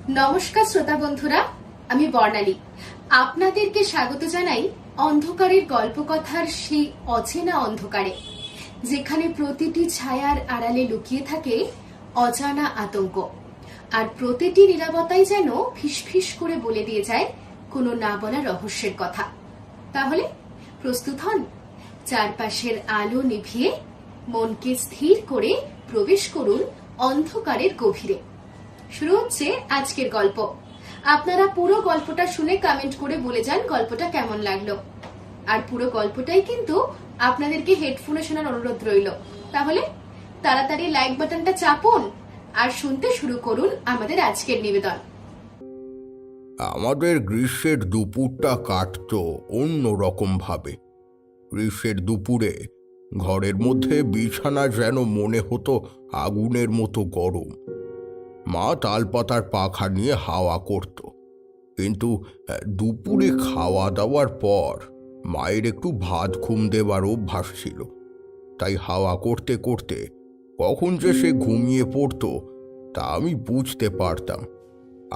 নমস্কার শ্রোতা বন্ধুরা, আমি বর্ণালী। আপনাদেরকে স্বাগত জানাই অন্ধকারের গল্পকথার সেই অচেনা অন্ধকারে, যেখানে প্রতিটি ছায়ার আড়ালে লুকিয়ে থাকে অজানা আতঙ্ক, আর প্রতিটি নীরবতাই যেন ফিসফিস করে বলে দিয়ে যায় কোনো না বলা রহস্যের কথা। তাহলে প্রস্তুত হন, চারপাশের আলো নিভিয়ে মনকে স্থির করে প্রবেশ করুন অন্ধকারের গভীরে। শুরু হচ্ছে আজকের গল্প। আপনারা পুরো গল্পটা শুনে কমেন্ট করে বলে যান গল্পটা কেমন লাগলো। আর পুরো গল্পটাই কিন্তু আপনাদেরকে হেডফোনে শোনার অনুরোধ রইল। তাহলে তাড়াতাড়ি লাইক বাটনটা চাপুন আর শুনতে শুরু করুন আমাদের আজকের নিবেদন। আমাদের গ্রীষ্মের দুপুরটা কাটতো অন্য রকম ভাবে। গ্রীষ্মের দুপুরে ঘরের মধ্যে বিছানা যেন মনে হতো আগুনের মতো গরম। মা তালপাতার পাখা নিয়ে হাওয়া করত, কিন্তু দুপুরে খাওয়া দাওয়ার পর মায়ের একটু ভাত ঘুম দেবার অভ্যাস ছিল। তাই হাওয়া করতে করতে কখন যে সে ঘুমিয়ে পড়তো তা আমি বুঝতে পারতাম।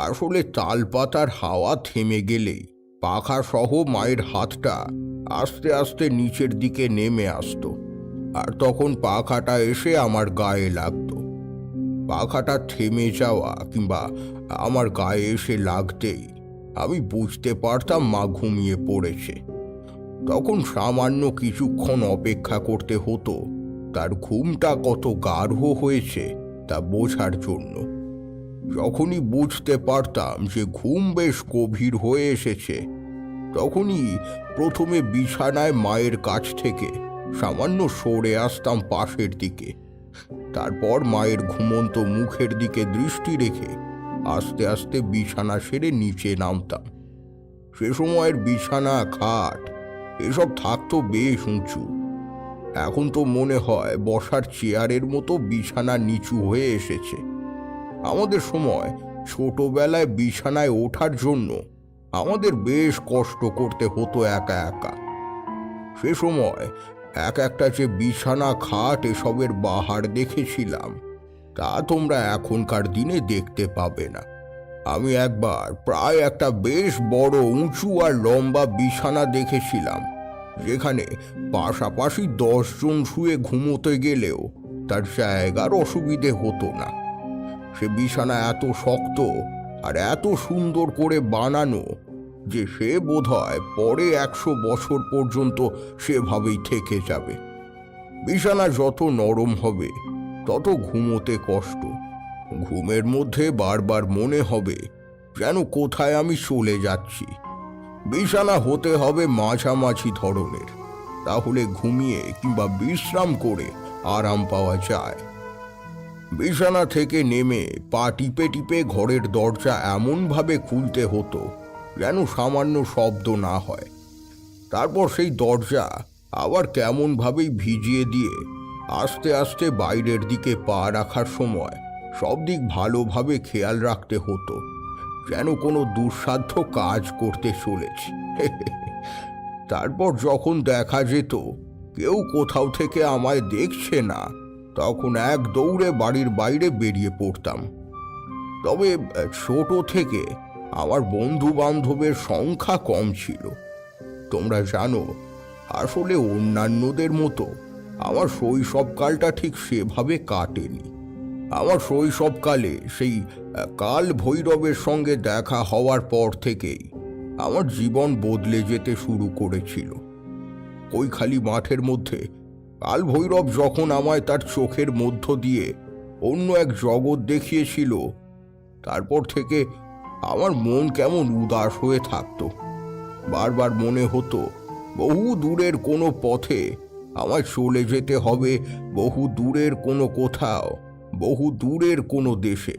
আসলে তালপাতার হাওয়া থেমে গেলেই পাখা সহ মায়ের হাতটা আস্তে আস্তে নিচের দিকে নেমে আসতো, আর তখন পাখাটা এসে আমার গায়ে লাগতো। পাখাটা থেমে যাওয়া কিংবা আমার গায়ে এসে লাগতেই আমি বুঝতে পারতাম মা ঘুমিয়ে পড়েছে। তখন সামান্য কিছুক্ষণ অপেক্ষা করতে হতো তার ঘুমটা কত গাঢ় হয়েছে তা বোঝার জন্য। যখনই বুঝতে পারতাম যে ঘুম বেশ গভীর হয়ে এসেছে, তখনই প্রথমে বিছানায় মায়ের কাছ থেকে সামান্য সরে আসতাম পাশের দিকে। তারপর মায়ের ঘুমন্ত মুখের দিকে দৃষ্টি রেখে আস্তে আস্তে বিছানা সেরে নিচে নামতাম। সে সময়ের বিছানা, খাট এসব থাকতো বেশ উঁচু। এখন তো মনে হয় বসার চেয়ারের মতো বিছানা নিচু হয়ে এসেছে। আমাদের সময় ছোটবেলায় বিছানায় ওঠার জন্য আমাদের বেশ কষ্ট করতে হতো একা একা। সে সময় এক একটা যে বিছানা, খাট এসবের বাহার দেখেছিলাম তা তোমরা এখনকার দিনে দেখতে পাবে না। আমি একবার প্রায় একটা বেশ বড় উঁচু আর লম্বা বিছানা দেখেছিলাম, যেখানে পাশাপাশি 10 জন শুয়ে ঘুমোতে গেলেও তার জায়গার অসুবিধে হতো না। সে বিছানা এত শক্ত আর এত সুন্দর করে বানানো যে সে বোধহয় পরে 100 বছর পর্যন্ত সেভাবেই থেকে যাবে। বিছানা যত নরম হবে তত ঘুমোতে কষ্ট। ঘুমের মধ্যে বারবার মনে হবে যেন কোথায় আমি চলে যাচ্ছি। বিছানা হতে হবে মাঝামাঝি ধরনের, তাহলে ঘুমিয়ে কিংবা বিশ্রাম করে আরাম পাওয়া যায়। বিছানা থেকে নেমে পা টিপে টিপে ঘরের দরজা এমনভাবে খুলতে হতো যেন সামান্য শব্দ না হয়। তারপর সেই দরজা আবার কেমনভাবেই ভিজিয়ে দিয়ে আস্তে আস্তে বাইরের দিকে পা রাখার সময় সব দিক ভালোভাবে খেয়াল রাখতে হতো, যেন কোনো দুঃসাধ্য কাজ করতে চলেছি। তারপর যখন দেখা যেত কেউ কোথাও থেকে আমায় দেখছে না, তখন এক দৌড়ে বাড়ির বাইরে বেরিয়ে পড়তাম। তবে ছোট থেকে আমার বন্ধু বান্ধবের সংখ্যা কম ছিল। তোমরা জানো, আসলে অন্যান্যদের মতো আমার শৈশবকালটা ঠিক সেভাবে কাটেনি। আমার শৈশবকালে সেই কাল ভৈরবের সঙ্গে দেখা হওয়ার পর থেকেই আমার জীবন বদলে যেতে শুরু করেছিল। কৈখালি মাঠের মধ্যে কাল ভৈরব যখন আমায় তার চোখের মধ্য দিয়ে অন্য এক জগৎ দেখিয়েছিল, তারপর থেকে আমার মন কেমন উদাস হয়ে থাকতো। বারবার মনে হতো বহু দূরের কোনো পথে আমায় চলে যেতে হবে, বহু দূরের কোনো কোথাও, বহু দূরের কোনো দেশে।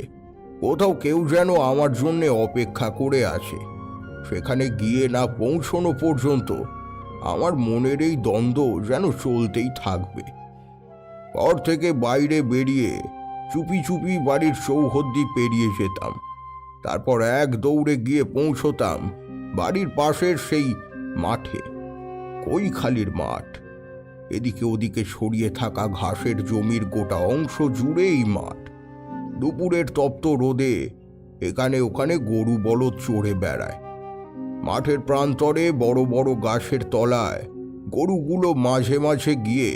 কোথাও কেউ যেন আমার জন্যে অপেক্ষা করে আছে। সেখানে গিয়ে না পৌঁছনো পর্যন্ত আমার মনের এই দ্বন্দ্ব যেন চলতেই থাকবে। ঘর থেকে বাইরে বেরিয়ে চুপি চুপি বাড়ির চৌহদ্দি পেরিয়ে যেতাম। তারপর এক দৌড়ে গিয়ে পৌঁছতাম বাড়ির পাশের সেই মাঠে, কৈখালির মাঠ। এদিকে ওদিকে ছড়িয়ে থাকা ঘাসের জমির গোটা অংশ জুড়েই মাঠ। দুপুরের তপ্ত রোদে এখানে ওখানে গরু বলদ চড়ে বেড়ায়। মাঠের প্রান্তরে বড় বড় গাছের তলায় গরুগুলো মাঝে মাঝে গিয়ে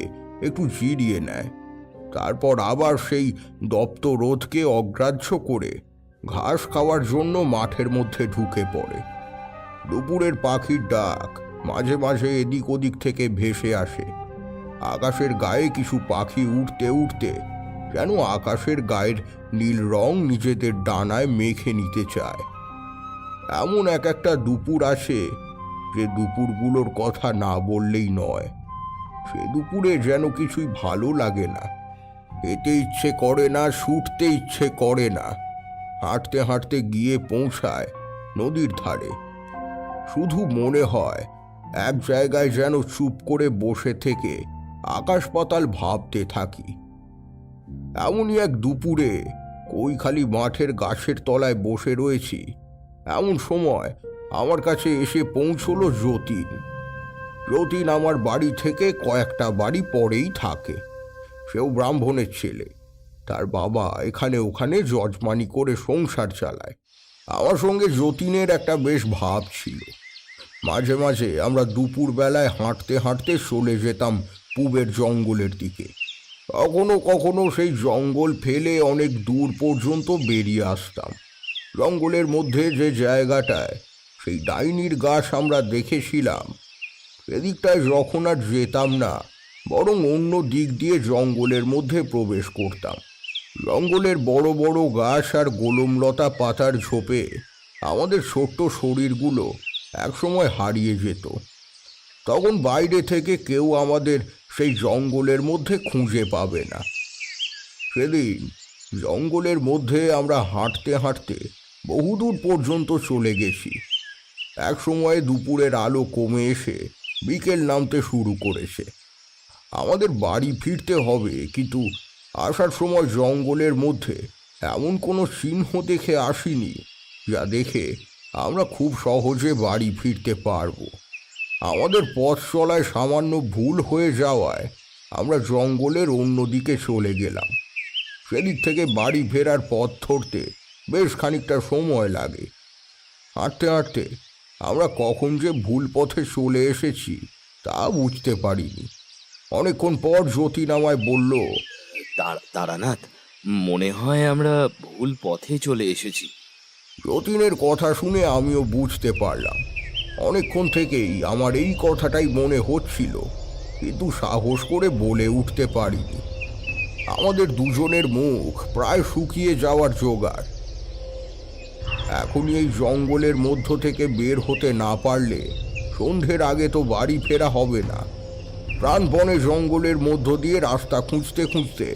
একটু জিরিয়ে নেয়, তারপর আবার সেই দপ্ত রোদকে অগ্রাহ্য করে ঘাস খাওয়ার জন্য মাঠের মধ্যে ঢুকে পড়ে। দুপুরের পাখির ডাক মাঝে মাঝে এদিক ওদিক থেকে ভেসে আসে। আকাশের গায়ে কিছু পাখি উঠতে উঠতে যেন আকাশের গায়ের নীল রং নিজেদের ডানায় মেখে নিতে চায়। এমন এক একটা দুপুর আসে যে দুপুরগুলোর কথা না বললেই নয়। সে দুপুরে যেন কিছুই ভালো লাগে না, খেতে ইচ্ছে করে না, ছুটতে ইচ্ছে করে না। হাঁটতে হাঁটতে গিয়ে পৌঁছায় নদীর ধারে। শুধু মনে হয় এক জায়গায় যেন চুপ করে বসে থেকে আকাশ পাতাল ভাবতে থাকি। এমনই এক দুপুরে কৈখালি মাঠের গাছের তলায় বসে রয়েছি, এমন সময় আমার কাছে এসে পৌঁছলো যতীন। যতীন আমার বাড়ি থেকে কয়েকটা বাড়ি পরেই থাকে। সেও ব্রাহ্মণের ছেলে। তার বাবা এখানে ওখানে যজমানি করে সংসার চালায়। আমার সঙ্গে যতীনের একটা বেশ ভাব ছিল। মাঝে মাঝে আমরা দুপুর বেলায় হাঁটতে হাঁটতে চলে যেতাম পূবের জঙ্গলের দিকে। কখনো কখনো সেই জঙ্গল ফেলে অনেক দূর পর্যন্ত বেরিয়ে আসতাম। জঙ্গলের মধ্যে যে জায়গাটায় সেই ডাইনির গাছ আমরা দেখেছিলাম, সেদিকটায় যখন আর যেতাম না, বরং অন্য দিক দিয়ে জঙ্গলের মধ্যে প্রবেশ করতাম। জঙ্গলের বড় বড় গাছ আর গোলমলতা পাতার ঝোপে আমাদের ছোট্ট শরীরগুলো একসময় হারিয়ে যেত। তখন বাইরে থেকে কেউ আমাদের সেই জঙ্গলের মধ্যে খুঁজে পাবে না। সেদিন জঙ্গলের মধ্যে আমরা হাঁটতে হাঁটতে বহুদূর পর্যন্ত চলে গেছি। এক সময়ে দুপুরের আলো কমে এসে বিকেল নামতে শুরু করেছে। আমাদের বাড়ি ফিরতে হবে, কিন্তু আসার সময় জঙ্গলের মধ্যে এমন কোনো চিহ্ন দেখে আসিনি যা দেখে আমরা খুব সহজে বাড়ি ফিরতে পারবো। আমাদের পথ চলায় সামান্য ভুল হয়ে যাওয়ায় আমরা জঙ্গলের অন্যদিকে চলে গেলাম। সেদিক থেকে বাড়ি ফেরার পথ ধরতে বেশ খানিকটা সময় লাগে। হাঁটতে হাঁটতে আমরা কখন যে ভুল পথে চলে এসেছি তা বুঝতে পারিনি। অনেকক্ষণ পর যতীন আমায় বলল, তারানাথ, মনে হয় আমরা ভুল পথে চলে এসেছি। যতীনের কথা শুনে আমিও বুঝতে পারলাম। অনেকক্ষণ থেকেই আমার এই কথাটাই মনে হচ্ছিল, কিন্তু সাহস করে বলে উঠতে পারিনি। আমাদের দুজনের মুখ প্রায় শুকিয়ে যাওয়ার জোগাড়। এখনই এই জঙ্গলের মধ্য থেকে বের হতে না পারলে সন্ধ্যের আগে তো বাড়ি ফেরা হবে না। প্রাণপণে জঙ্গলের মধ্য দিয়ে রাস্তা খুঁজতে খুঁজতে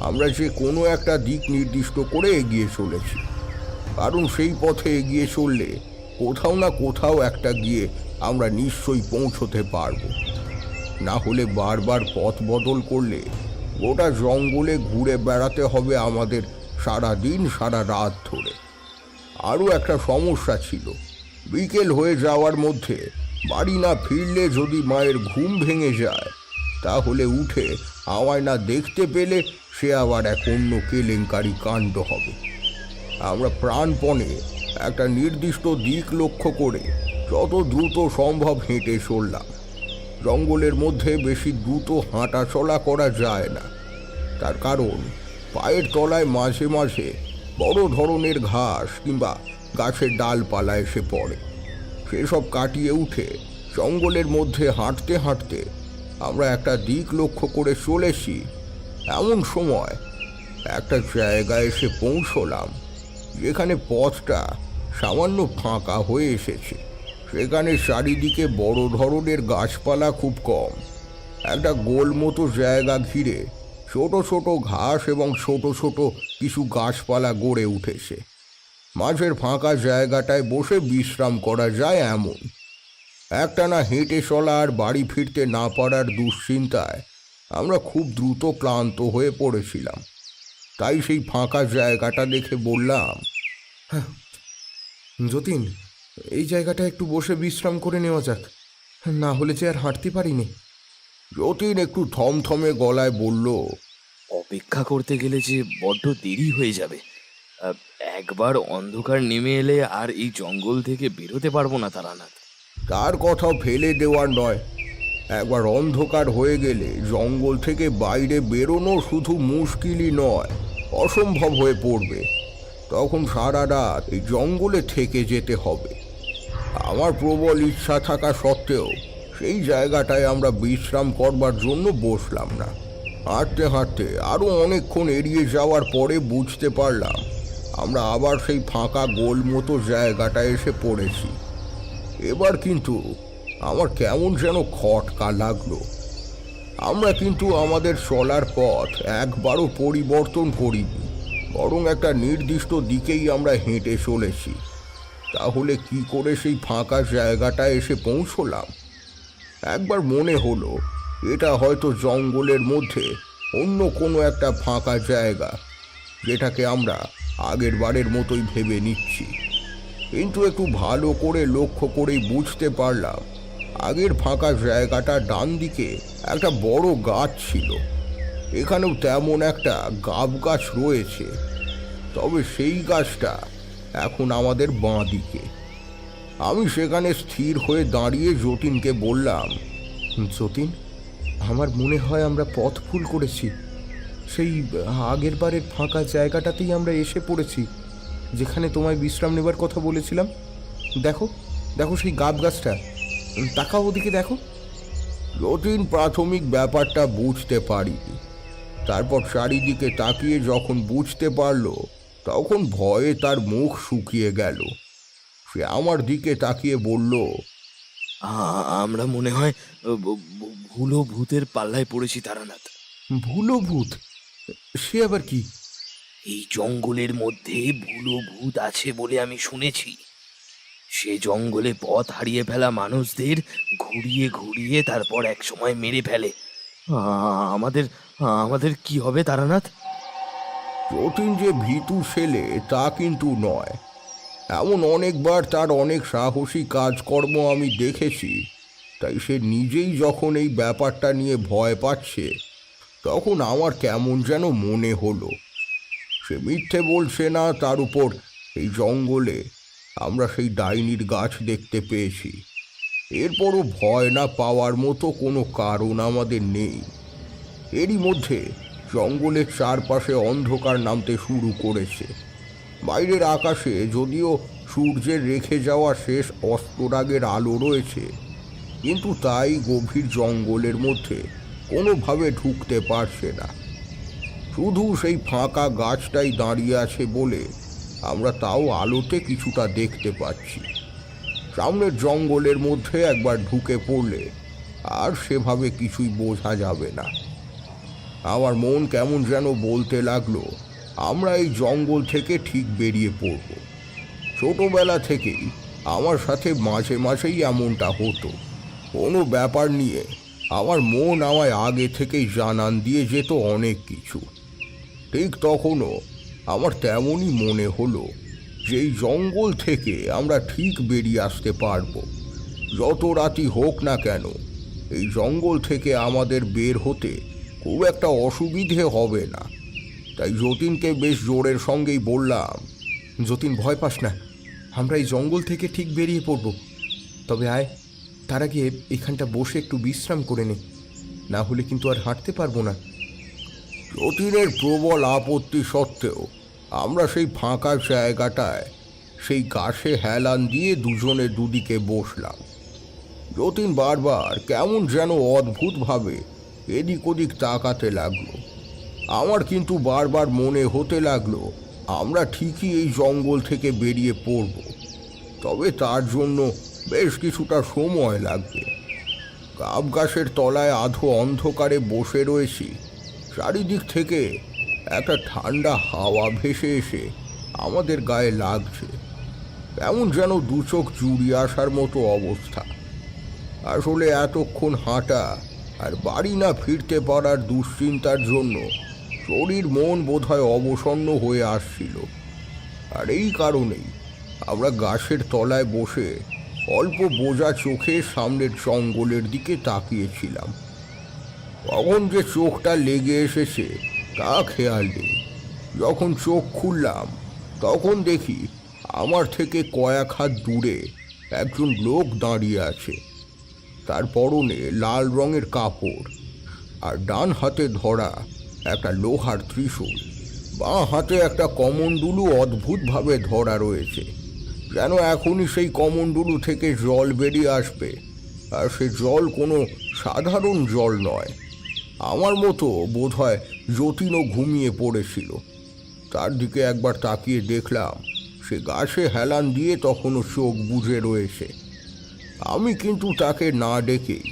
আমরা যে কোনো একটা দিক নির্দিষ্ট করে এগিয়ে চলেছি, কারণ সেই পথে এগিয়ে চললে কোথাও না কোথাও একটা গিয়ে আমরা নিশ্চয়ই পৌঁছতে পারব। না হলে বারবার পথ বদল করলে গোটা জঙ্গলে ঘুরে বেড়াতে হবে আমাদের সারা দিন সারা রাত ধরে। আরও একটা সমস্যা ছিল, বিকেল হয়ে যাওয়ার মধ্যে বাড়ি না ফিরলে যদি মায়ের ঘুম ভেঙে যায়, তাহলে উঠে আমায় না দেখতে পেলে সে আবার এক অন্য কেলেঙ্কারি কাণ্ড হবে। আমরা প্রাণপণে একটা নির্দিষ্ট দিক লক্ষ্য করে যত দ্রুত সম্ভব হেঁটে চললাম। জঙ্গলের মধ্যে বেশি দ্রুত হাঁটা চলা করা যায় না, তার কারণ পায়ের তলায় মাঝে মাঝে বড় ধরনের ঘাস কিংবা গাছের ডালপালা এসে পড়ে। সেসব কাটিয়ে উঠে জঙ্গলের মধ্যে হাঁটতে হাঁটতে আমরা একটা দিক লক্ষ্য করে চলেছি। এমন সময় একটা জায়গায় এসে পৌঁছলাম যেখানে পথটা সামান্য ফাঁকা হয়ে এসেছে। সেখানে চারিদিকে বড় ধরনের গাছপালা খুব কম। একটা গোল মতো জায়গা ঘিরে ছোট ছোট ঘাস এবং ছোট ছোট কিছু গাছপালা গড়ে উঠেছে। মাঝের ফাঁকা জায়গাটায় বসে বিশ্রাম করা যায় এমন। একটানা হেঁটে চলা আর বাড়ি ফিরতে না পারার দুশ্চিন্তায় আমরা খুব দ্রুত ক্লান্ত হয়ে পড়েছিলাম। তাই সেই ফাঁকা জায়গাটা দেখে বললাম, যতীন, এই জায়গাটা একটু বসে বিশ্রাম করে নেওয়া যাক, না হলে যে আর হাঁটতে পারিনি। যতীন একটু থমথমে গলায় বলল, অপেক্ষা করতে গেলে যে বড্ড দেরি হয়ে যাবে। আহ, একবার অন্ধকার নেমে এলে আর এই জঙ্গল থেকে বেরোতে পারবো না তারানাথ। তার কথাও ফেলে দেওয়ার নয়। একবার অন্ধকার হয়ে গেলে জঙ্গল থেকে বাইরে বেরোনো শুধু মুশকিলই নয়, অসম্ভব হয়ে পড়বে। তখন সারা রাত এই জঙ্গলে থেকে যেতে হবে। আমার প্রবল ইচ্ছা থাকা সত্ত্বেও সেই জায়গাটায় আমরা বিশ্রাম করবার জন্য বসলাম না। হাঁটতে হাঁটতে আরও অনেকক্ষণ এড়িয়ে যাওয়ার পরে বুঝতে পারলাম আমরা আবার সেই ফাঁকা গোল মতো জায়গাটায় এসে পড়েছি। এবার কিন্তু আমার কেমন যেন খটকা লাগলো। আমরা কিন্তু আমাদের চলার পথ একবারও পরিবর্তন করিনি, বরং একটা নির্দিষ্ট দিকেই আমরা হেঁটে চলেছি। তাহলে কি করে সেই ফাঁকা জায়গাটায় এসে পৌঁছলাম? একবার মনে হলো এটা হয়তো জঙ্গলের মধ্যে অন্য কোনো একটা ফাঁকা জায়গা, যেটাকে আমরা আগের বারের মতোই ভেবে নিচ্ছি। কিন্তু একটু ভালো করে লক্ষ্য করেই বুঝতে পারলাম আগের ফাঁকা জায়গাটা ডান দিকে একটা বড় গাছ ছিল। এখানেও তেমন একটা গাব গাছ রয়েছে, তবে সেই গাছটা এখন আমাদের বাঁ দিকে। আমি সেখানে স্থির হয়ে দাঁড়িয়ে যতীনকে বললাম, যতীন, আমার মনে হয় আমরা পথ ভুল করেছি। সেই আগের বারের ফাঁকা জায়গাটাতেই আমরা এসে পড়েছি, যেখানে তোমায় বিশ্রাম নেবার কথা বলেছিলাম। দেখো দেখো সেই গাব গাছটা, তাকাও ওদিকে দেখো। যতীন প্রাথমিক ব্যাপারটা বুঝতে পারিনি। তারপর চারিদিকে তাকিয়ে যখন বুঝতে পারলো, তখন ভয়ে তার মুখ শুকিয়ে গেল। সে আমার দিকে তাকিয়ে বলল, আমরা মনে হয় ভুলো ভূতের পাল্লায় পড়েছি তারানাথ। ভুলো ভূত? সে আবার কি? এই জঙ্গলের মধ্যে ভুলো ভূত আছে বলে আমি শুনেছি। সে জঙ্গলে পথ হারিয়ে ফেলা মানুষদের ঘুরিয়ে ঘুরিয়ে তারপর এক সময় মেরে ফেলে। আমাদের আমাদের কি হবে তারানাথ? যতীন যে ভীতু ছেলে তা কিন্তু নয়। এমন অনেকবার তার অনেক সাহসী কাজকর্ম আমি দেখেছি। তাই সে নিজেই যখন এই ব্যাপারটা নিয়ে ভয় পাচ্ছে, তখন আমার কেমন যেন মনে হলো সে মিথ্যে বলছে না। তার উপর এই জঙ্গলে আমরা সেই ডাইনির গাছ দেখতে পেয়েছি। এরপরও ভয় না পাওয়ার মতো কোনো কারণ আমাদের নেই। এরই মধ্যে জঙ্গলের চারপাশে অন্ধকার নামতে শুরু করেছে। বাইরের আকাশে যদিও সূর্যের রেখে যাওয়া শেষ অস্তরাগের আলো রয়েছে, কিন্তু তাই গভীর জঙ্গলের মধ্যে কোনোভাবে ঢুকতে পারছে না। শুধু সেই ফাঁকা গাছটাই দাঁড়িয়ে আছে বলে আমরা তাও আলোতে কিছুটা দেখতে পাচ্ছি। সামনের জঙ্গলের মধ্যে একবার ঢুকে পড়লে আর সেভাবে কিছুই বোঝা যাবে না। আমার মন কেমন যেন বলতে লাগলো আমরা এই জঙ্গল থেকে ঠিক বেরিয়ে পড়ব। ছোটবেলা থেকেই আমার সাথে মাঝে মাঝেই এমনটা হতো। কোনো ব্যাপার নিয়ে আমার মন আমায় আগে থেকেই জানান দিয়ে যেত অনেক কিছু। ঠিক তখনও আমার তেমনই মনে হলো যে এই জঙ্গল থেকে আমরা ঠিক বেরিয়ে আসতে পারব। যত রাতই হোক না কেন, এই জঙ্গল থেকে আমাদের বের হতে খুব একটা অসুবিধে হবে না। তাই যতীনকে বেশ জোরের সঙ্গেই বললাম, যতীন, ভয় পাস না, আমরা এই জঙ্গল থেকে ঠিক বেরিয়ে পড়ব। তবে আয়, তার আগে এখানটা বসে একটু বিশ্রাম করে নে, না হলে কিন্তু আর হাঁটতে পারবো না। যতীনের প্রবল আপত্তি সত্ত্বেও আমরা সেই ফাঁকা জায়গাটায় সেই গাছে হেলান দিয়ে দুজনে দুদিকে বসলাম। যতীন বারবার কেমন যেন অদ্ভুতভাবে এদিক ওদিক তাকাতে লাগলো। আমার কিন্তু বারবার মনে হতে লাগলো আমরা ঠিকই এই জঙ্গল থেকে বেরিয়ে পড়ব, তবে তার জন্য বেশ কিছুটা সময় লাগবে। গাব গাছের তলায় আধো অন্ধকারে বসে রয়েছি। চারিদিক থেকে একটা ঠান্ডা হাওয়া ভেসে এসে আমাদের গায়ে লাগছে। এমন যেন দু চোখ জুড়িয়ে আসার মতো অবস্থা। আসলে এতক্ষণ হাঁটা আর বাড়ি না ফিরতে পারার দুশ্চিন্তার জন্য শরীর মন বোধহয় অবসন্ন হয়ে আসছিল। আর এই কারণেই আমরা গাছের তলায় বসে অল্প বোঝা চোখে সামনের জঙ্গলের দিকে তাকিয়েছিলাম। কখন যে চোখটা লেগে এসেছে তা খেয়াল নেই। যখন চোখ খুললাম, তখন দেখি আমার থেকে কয়েক হাত দূরে একজন লোক দাঁড়িয়ে আছে। তার পরনে লাল রঙের কাপড় আর ডান হাতে ধরা একটা লোহার ত্রিশূল, বাঁ হাতে একটা কমণ্ডলু অদ্ভুতভাবে ধরা রয়েছে, যেন এখনই সেই কমণ্ডলু থেকে জল বেরিয়ে আসবে। আর সে জল কোনো সাধারণ জল নয়। আমার মতো বোধহয় যতীনও ঘুমিয়ে পড়েছিল। তার দিকে একবার তাকিয়ে দেখলাম সে গাছে হেলান দিয়ে তখনও চোখ বুজে রয়েছে। আমি কিন্তু তাকে না ডেকেই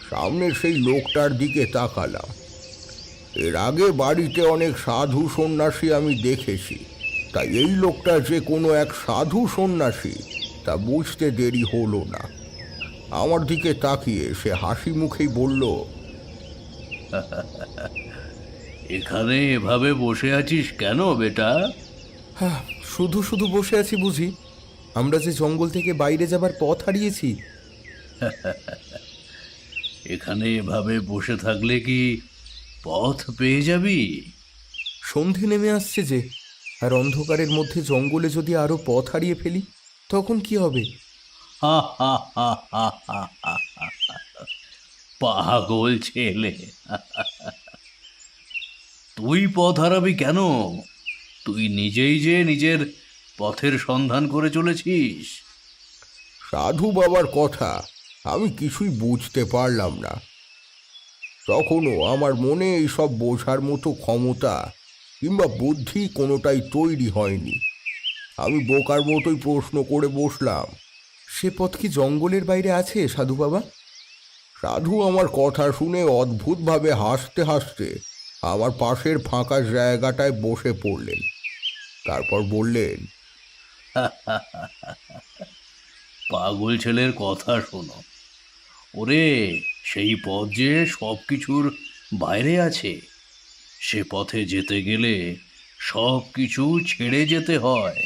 সামনের সেই লোকটার দিকে তাকালাম। এর আগে বাড়িতে অনেক সাধু সন্ন্যাসী আমি দেখেছি, তাই এই লোকটা যে কোনো এক সাধু সন্ন্যাসী তা বুঝতে দেরি হলো না। আমার দিকে তাকিয়ে সে হাসি মুখেই বলল, এখানে এভাবে বসে আছিস কেন বেটা? হ্যাঁ, শুধু শুধু বসে আছি বুঝি? আমরা যে জঙ্গল থেকে বাইরে যাবার পথ হারিয়েছি। এখানে এভাবে বসে থাকলে কি পথ পেয়ে যাবি? সন্ধে নেমে আসছে যে, আর অন্ধকারের মধ্যে জঙ্গলে যদি আরো পথ হারিয়ে ফেলি তখন কি হবে? পাগল ছেলে, তুই পথ হারাবি কেন? তুই নিজেই যে নিজের পথের সন্ধান করে চলেছিস। সাধু বাবার কথা আমি কিছুই বুঝতে পারলাম না। তখনও আমার মনে এইসব বোঝার মতো ক্ষমতা কিংবা বুদ্ধি কোনোটাই তৈরি হয়নি। আমি বোকার মতোই প্রশ্ন করে বসলাম, সে পথ কি জঙ্গলের বাইরে আছে সাধু বাবা? সাধু আমার কথা শুনে অদ্ভুতভাবে হাসতে হাসতে আমার পাশের ফাঁকা জায়গাটায় বসে পড়লেন। তারপর বললেন, পাগল ছেলের কথা শোনো। ওরে, সেই পথ যে সব কিছুর বাইরে আছে। সে পথে যেতে গেলে সব কিছু ছেড়ে যেতে হয়।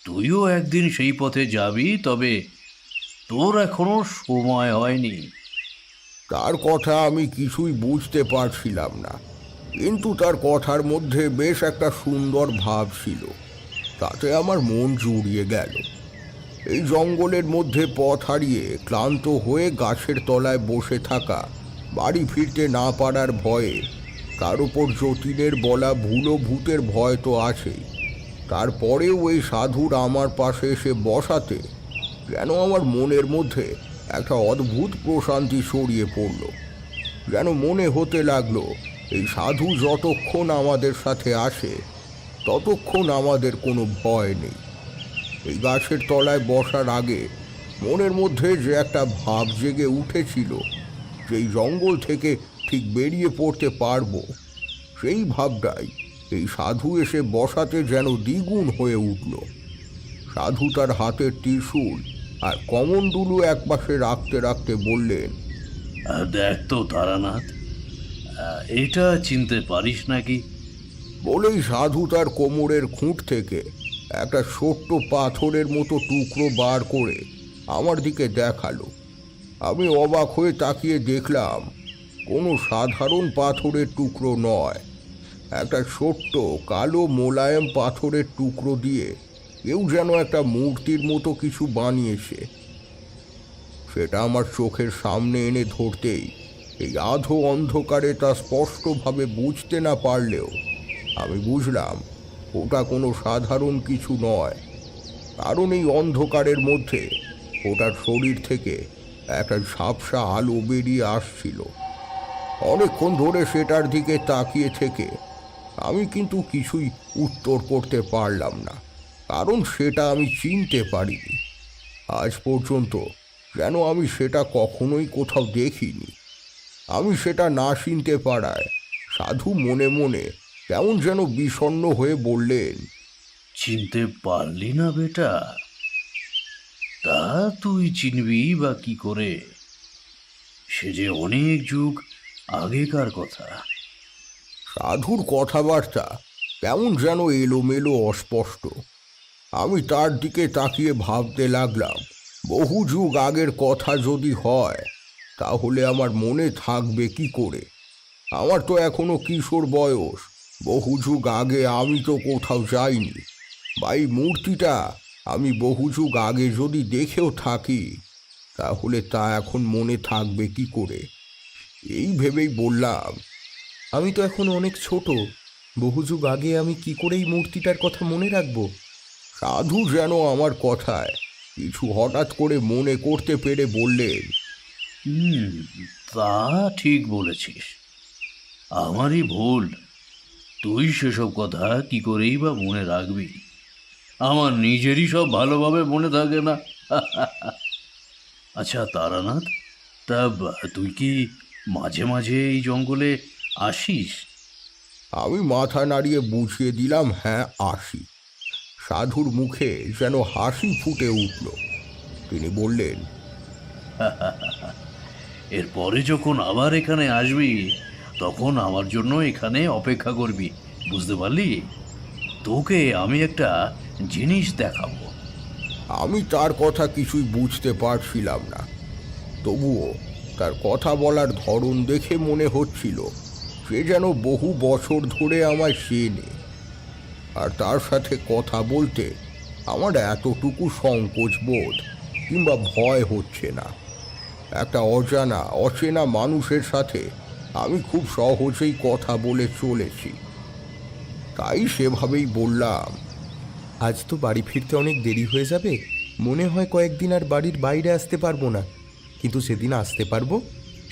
তুইও একদিন সেই পথে যাবি, তবে তোর এখনো সময় হয়নি। তার কথা আমি কিছুই বুঝতে পারছিলাম না, কিন্তু তার কথার মধ্যে বেশ একটা সুন্দর ভাব ছিল। তাতে আমার মন জুড়িয়ে গেল। এই জঙ্গলের মধ্যে পথ হারিয়ে ক্লান্ত হয়ে গাছের তলায় বসে থাকা, বাড়ি ফিরতে না পারার ভয়ে, তার উপর যতীনের বলা ভুলো ভূতের ভয় তো আছেই, তারপরেও এই সাধুর আমার পাশে এসে বসাতে যেন আমার মনের মধ্যে একটা অদ্ভুত প্রশান্তি ছড়িয়ে পড়ল। যেন মনে হতে লাগলো এই সাধু যতক্ষণ আমাদের সাথে আসে ততক্ষণ আমাদের কোনো ভয় নেই। এই গাছের তলায় বসার আগে মনের মধ্যে যে একটা ভাব জেগে উঠেছিল, যেই জঙ্গল থেকে ঠিক বেরিয়ে পড়তে পারবো, সেই ভাবটাই এই সাধু এসে বসাতে যেন দ্বিগুণ হয়ে উঠল। সাধু তার হাতের ত্রিশূল আর কমণ্ডলু একপাশে রাখতে রাখতে বললেন, দেখ তো তারানাথ, এটা চিনতে পারিস নাকি? বলেই সাধু তার কোমরের খুঁট থেকে একটা ছোট্ট পাথরের মতো টুকরো বার করে আমার দিকে দেখালো। আমি অবাক হয়ে তাকিয়ে দেখলাম কোনো সাধারণ পাথরের টুকরো নয়, একটা ছোট্ট কালো মোলায়েম পাথরের টুকরো দিয়ে কেউ যেন একটা মূর্তির মতো কিছু বানিয়েছে। সেটা আমার চোখের সামনে এনে ধরতেই এই আধো অন্ধকারে তা স্পষ্টভাবে বুঝতে না পারলেও আমি বুঝলাম ওটা কোনো সাধারণ কিছু নয়, কারণ এই অন্ধকারের মধ্যে ওটার শরীর থেকে একটা ঝাপসা আলো বেরিয়ে আসছিল। অনেকক্ষণ ধরে সেটার দিকে তাকিয়ে থেকে আমি কিন্তু কিছুই উত্তর করতে পারলাম না, কারণ সেটা আমি চিনতে পারিনি। আজ পর্যন্ত যেন আমি সেটা কখনোই কোথাও দেখিনি। আমি সেটা না চিনতে পারায় সাধু মনে মনে কেমন যেন বিষণ্ণ হয়ে বললেন, চিনতে পারলি না বেটা? তা তুই চিনবি বা কি করে? সে যে অনেক যুগ আগেকার কথা। সাধুর কথাবার্তা কেমন যেন এলোমেলো অস্পষ্ট। আমি তার দিকে তাকিয়ে ভাবতে লাগলাম, বহু যুগ আগের কথা যদি হয় তাহলে আমার মনে থাকবে কি করে? আমার তো এখনো কিশোর বয়স, বহু যুগ আগে আমি তো কোথাও যাইনি। ভাই মূর্তিটা আমি বহু যুগ আগে যদি দেখেও থাকি তাহলে তা এখন মনে থাকবে কি করে, এই ভেবেই বললাম। আমি তো এখন অনেক ছোট, বহু যুগ আগে আমি কি করে এই মূর্তিটার কথা মনে রাখবো? সাধু যেন আমার কথায় কিছু হঠাৎ করে মনে করতে পেরে বললেন, হুম, তা ঠিক বলেছিস। আমারই ভুল। তুই সেসব কথা কি করেই বা মনে রাখবি? আমার নিজেরই সব ভালোভাবে মনে থাকে না। আচ্ছা তারানাথ, তা তুই কি মাঝে মাঝে এই জঙ্গলে আসিস? আমি মাথা নাড়িয়ে বুঝিয়ে দিলাম, হ্যাঁ আসি। সাধুর মুখে যেন হাসি ফুটে উঠল। তিনি বললেন, এরপরে যখন আবার এখানে আসবি তখন আমার জন্য এখানে অপেক্ষা করবি, বুঝতে পারলি? তোকে আমি একটা জিনিস দেখাবো। আমি তার কথা কিছুই বুঝতে পারছিলাম না, তবুও তার কথা বলার ধরন দেখে মনে হচ্ছিল সে যেন বহু বছর ধরে আমায় চেনে। আর তার সাথে কথা বলতে আমার এতটুকু সংকোচ বোধ কিংবা ভয় হচ্ছে না। একটা অচেনা মানুষের সাথে আমি খুব সহজেই কথা বলে চলেছি। তাই সেভাবেই বললাম, আজ তো বাড়ি ফিরতে অনেক দেরি হয়ে যাবে, মনে হয় কয়েকদিন আর বাড়ির বাইরে আসতে পারবো না। কিন্তু সেদিন আসতে পারবো,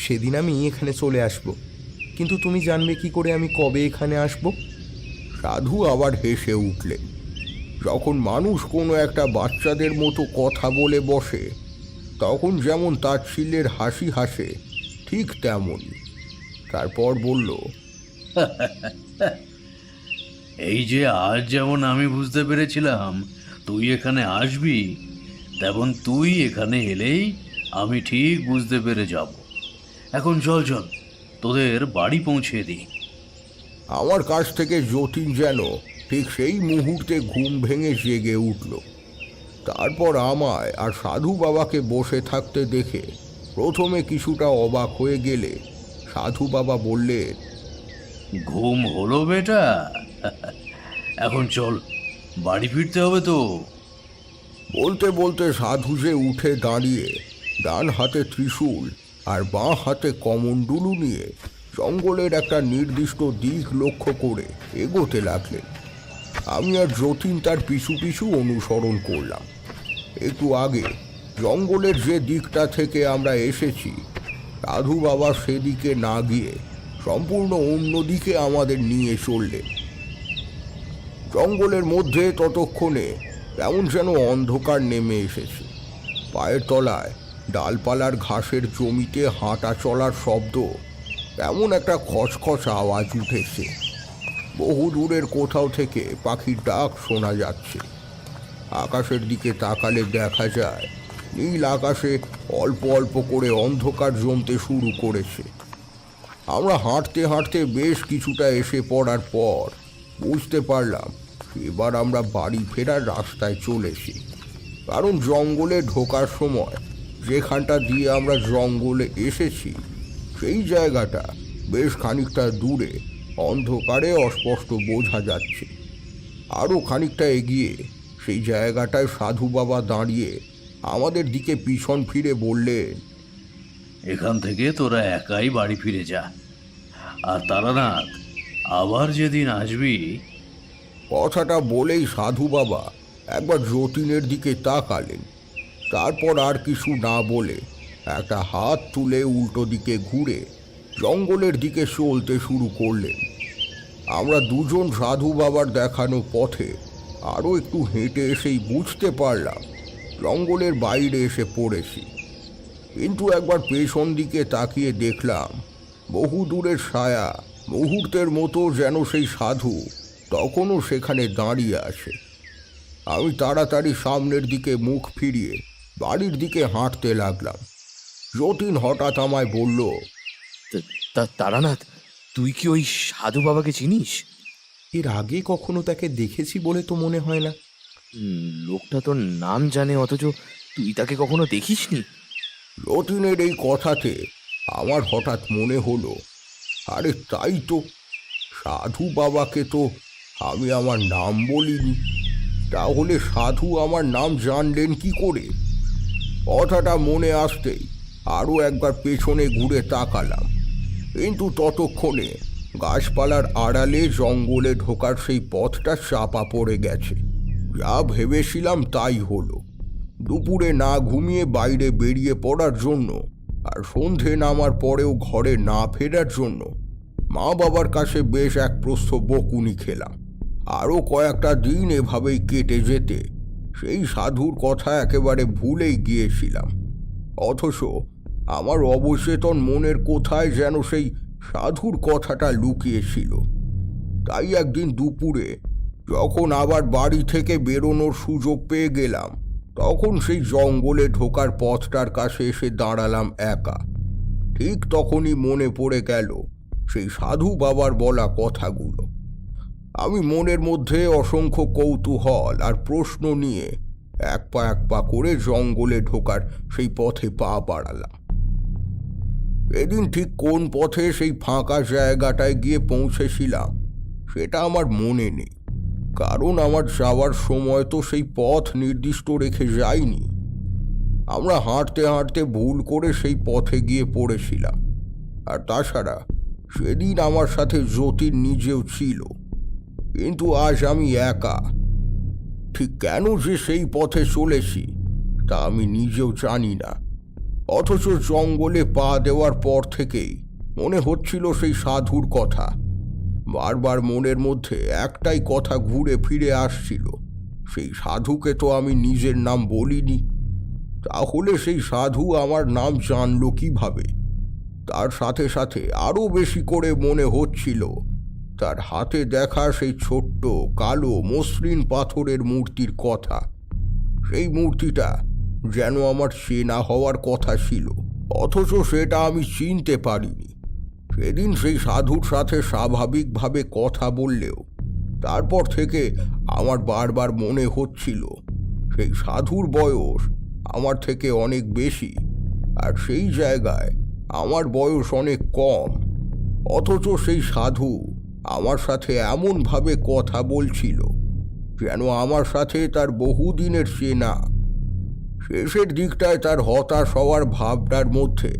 সেদিন আমি এখানে চলে আসব। কিন্তু তুমি জানবে কি করে আমি কবে এখানে আসব? সাধু আবার হেসে উঠলেন। যখন মানুষ কোনো একটা বাচ্চাদের মতো কথা বলে বসে তখন যেমন তাচ্ছিল্যের হাসি হাসে, ঠিক তেমনই। তারপর বলল, এই যে আজ যেমন আমি বুঝতে পেরেছিলাম তুই এখানে আসবি, তেমন তুই এখানে এলেই আমি ঠিক বুঝতে পেরে যাব। এখন চল চল, তোদের বাড়ি পৌঁছে দিই। আমার কাছ থেকে যতীন যেন ঠিক সেই মুহূর্তে ঘুম ভেঙে জেগে উঠল। তারপর আমায় আর সাধু বাবাকে বসে থাকতে দেখে প্রথমে কিছুটা অবাক হয়ে গেলে সাধু বাবা বললেন, ঘুম হলো বেটা? এখন চল, বাড়ি ফিরতে হবে তো। বলতে বলতে সাধু যে উঠে দাঁড়িয়ে ডান হাতে ত্রিশূল আর বাঁ হাতে কমণ্ডলু নিয়ে জঙ্গলের একটা নির্দিষ্ট দিক লক্ষ্য করে এগোতে লাগলেন। আমি আর যতীন তার পিছু পিছু অনুসরণ করলাম। একটু আগে জঙ্গলের যে দিকটা থেকে আমরা এসেছি সাধু বাবা সেদিকে না গিয়ে সম্পূর্ণ অন্য দিকে আমাদের নিয়ে চললেন। জঙ্গলের মধ্যে ততক্ষণে কেমন যেন অন্ধকার নেমে এসেছে। পায়ের তলায় ডালপালার ঘাসের জমিতে হাঁটা চলার শব্দ, এমন একটা খচখচ আওয়াজ উঠেছে। বহু দূরের কোথাও থেকে পাখির ডাক শোনা যাচ্ছে। আকাশের দিকে তাকালে দেখা যায় নীল আকাশে অল্প অল্প করে অন্ধকার জমতে শুরু করেছে। আমরা হাঁটতে হাঁটতে বেশ কিছুটা এসে পড়ার পর বুঝতে পারলাম এবার আমরা বাড়ি ফেরার রাস্তায় চলেছি। কারণ জঙ্গলে ঢোকার সময় যেখানটা দিয়ে আমরা জঙ্গলে এসেছি সেই জায়গাটা বেশ খানিকটা দূরে অন্ধকারে অস্পষ্ট বোঝা যাচ্ছে। আরও খানিকটা এগিয়ে সেই জায়গাটায় সাধু বাবা দাঁড়িয়ে আমাদের দিকে পিছন ফিরে বললেন, এখান থেকে তোরা একাই বাড়ি ফিরে যা। আর তারানাথ, আবার যেদিন আসবি। কথাটা বলেই সাধু বাবা একবার যতীনের দিকে তাকালেন। তারপর আর কিছু না বলে একটা হাত তুলে উল্টো দিকে ঘুরে জঙ্গলের দিকে চলতে শুরু করলেন। আমরা দুজন সাধু বাবার দেখানো পথে আরও একটু হেঁটে এসেই বুঝতে পারলাম জঙ্গলের বাইরে এসে পড়েছি। কিন্তু একবার পেছন দিকে তাকিয়ে দেখলাম বহু দূরের ছায়া মুহূর্তের মতো যেন সেই সাধু তখনও সেখানে দাঁড়িয়ে আছে। আমি তাড়াতাড়ি সামনের দিকে মুখ ফিরিয়ে বাড়ির দিকে হাঁটতে লাগলাম। যতীন হঠাৎ আমায় বলল, তারানাথ, তুই কি ওই সাধু বাবাকে চিনিস? এর আগে কখনো তাকে দেখেছি বলে তো মনে হয় না। লোকটা তোর নাম জানে অথচ তুই তাকে কখনো দেখিসনি? যতীনের এই কথাতে আমার হঠাৎ মনে হলো, আরে তাই তো, সাধু বাবাকে তো আমি আমার নাম বলিনি। তাহলে সাধু আমার নাম জানলেন কি করে? কথাটা মনে আসতেই আরও একবার পেছনে ঘুরে তাকালাম, কিন্তু ততক্ষণে গাছপালার আড়ালে জঙ্গলে ঢোকার সেই পথটা চাপা পড়ে গেছে। যা ভেবেছিলাম তাই হলো। দুপুরে না ঘুমিয়ে বাইরে বেরিয়ে পড়ার জন্য আর সন্ধে নামার পরেও ঘরে না ফেরার জন্য মা বাবার কাছে বেশ এক প্রস্থ বকুনি খেলাম। আরও কয়েকটা দিন এভাবেই কেটে যেতে সেই সাধুর কথা একেবারে ভুলেই গিয়েছিলাম। অথচ আমার অবচেতন মনের কোথায় যেন সেই সাধুর কথাটা লুকিয়েছিল। তাই একদিন দুপুরে যখন আবার বাড়ি থেকে বেরোনোর সুযোগ পেয়ে গেলাম, তখন সেই জঙ্গলে ঢোকার পথটার কাছে এসে দাঁড়ালাম একা। ঠিক তখনই মনে পড়ে গেল সেই সাধু বাবার বলা কথাগুলো। আমি মনের মধ্যে অসংখ্য কৌতূহল আর প্রশ্ন নিয়ে এক পা করে জঙ্গলে ঢোকার সেই পথে পা বাড়ালাম। এদিন ঠিক কোন পথে সেই ফাঁকা জায়গাটায় গিয়ে পৌঁছেছিলাম সেটা আমার মনে নেই, কারণ আমার যাওয়ার সময় তো সেই পথ নির্দিষ্ট রেখে যাইনি। আমরা হাঁটতে হাঁটতে ভুল করে সেই পথে গিয়ে পড়েছিলাম। আর তাছাড়া সেদিন আমার সাথে যতীন নিজেও ছিল, কিন্তু আজ আমি একা। ঠিক কেন যে সেই পথে চলেছি তা আমি নিজেও জানি না। অথচ জঙ্গলে পা দেওয়ার পর থেকেই মনে হচ্ছিল সেই সাধুর কথা। বারবার মনের মধ্যে একটাই কথা ঘুরে ফিরে আসছিল, সেই সাধুকে তো আমি নিজের নাম বলিনি, তাহলে সেই সাধু আমার নাম জানল কিভাবে? তার সাথে সাথে আরও বেশি করে মনে হচ্ছিল তার হাতে দেখা সেই ছোট্ট কালো মসৃণ পাথরের মূর্তির কথা। সেই মূর্তিটা যেন আমার চেনা হওয়ার কথা ছিল, অথচ সেটা আমি চিনতে পারিনি। সেদিন সেই সাধুর সাথে স্বাভাবিকভাবে কথা বললেও তারপর থেকে আমার বারবার মনে হচ্ছিল সেই সাধুর বয়স আমার থেকে অনেক বেশি, আর সেই জায়গায় আমার বয়স অনেক কম। অথচ সেই সাধু আমার সাথে এমনভাবে কথা বলছিল যেন আমার সাথে তার বহুদিনের চেনা। শেষের দিকটায় তার হতাশ হওয়ার ভাবটার মধ্যে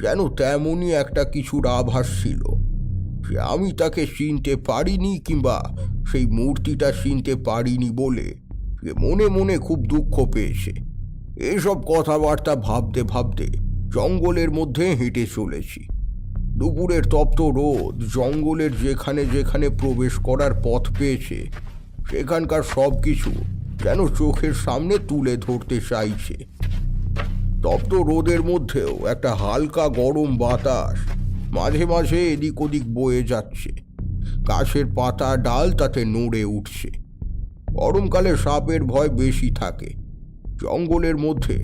যেন তেমনই একটা কিছুর আভাস ছিল যে আমি তাকে চিনতে পারিনি, কিংবা সেই মূর্তিটা চিনতে পারিনি বলে সে মনে মনে খুব দুঃখ পেয়েছে। এসব কথাবার্তা ভাবতে ভাবতে জঙ্গলের মধ্যে হেঁটে চলেছি। দুপুরের তপ্ত রোদ জঙ্গলের যেখানে যেখানে প্রবেশ করার পথ পেয়েছে সেখানকার সব কিছু যেন চোখের সামনে তুলে ধরতে চাইছে। তপ্ত রোদের মধ্যেও একটা হালকা গরম বাতাস মাঝে মাঝে এদিক ওদিক বয়ে যাচ্ছে। গাছের পাতা ডাল তাতে নড়ে উঠছে। গরমকালে সাপের ভয় বেশি থাকে। জঙ্গলের মধ্যে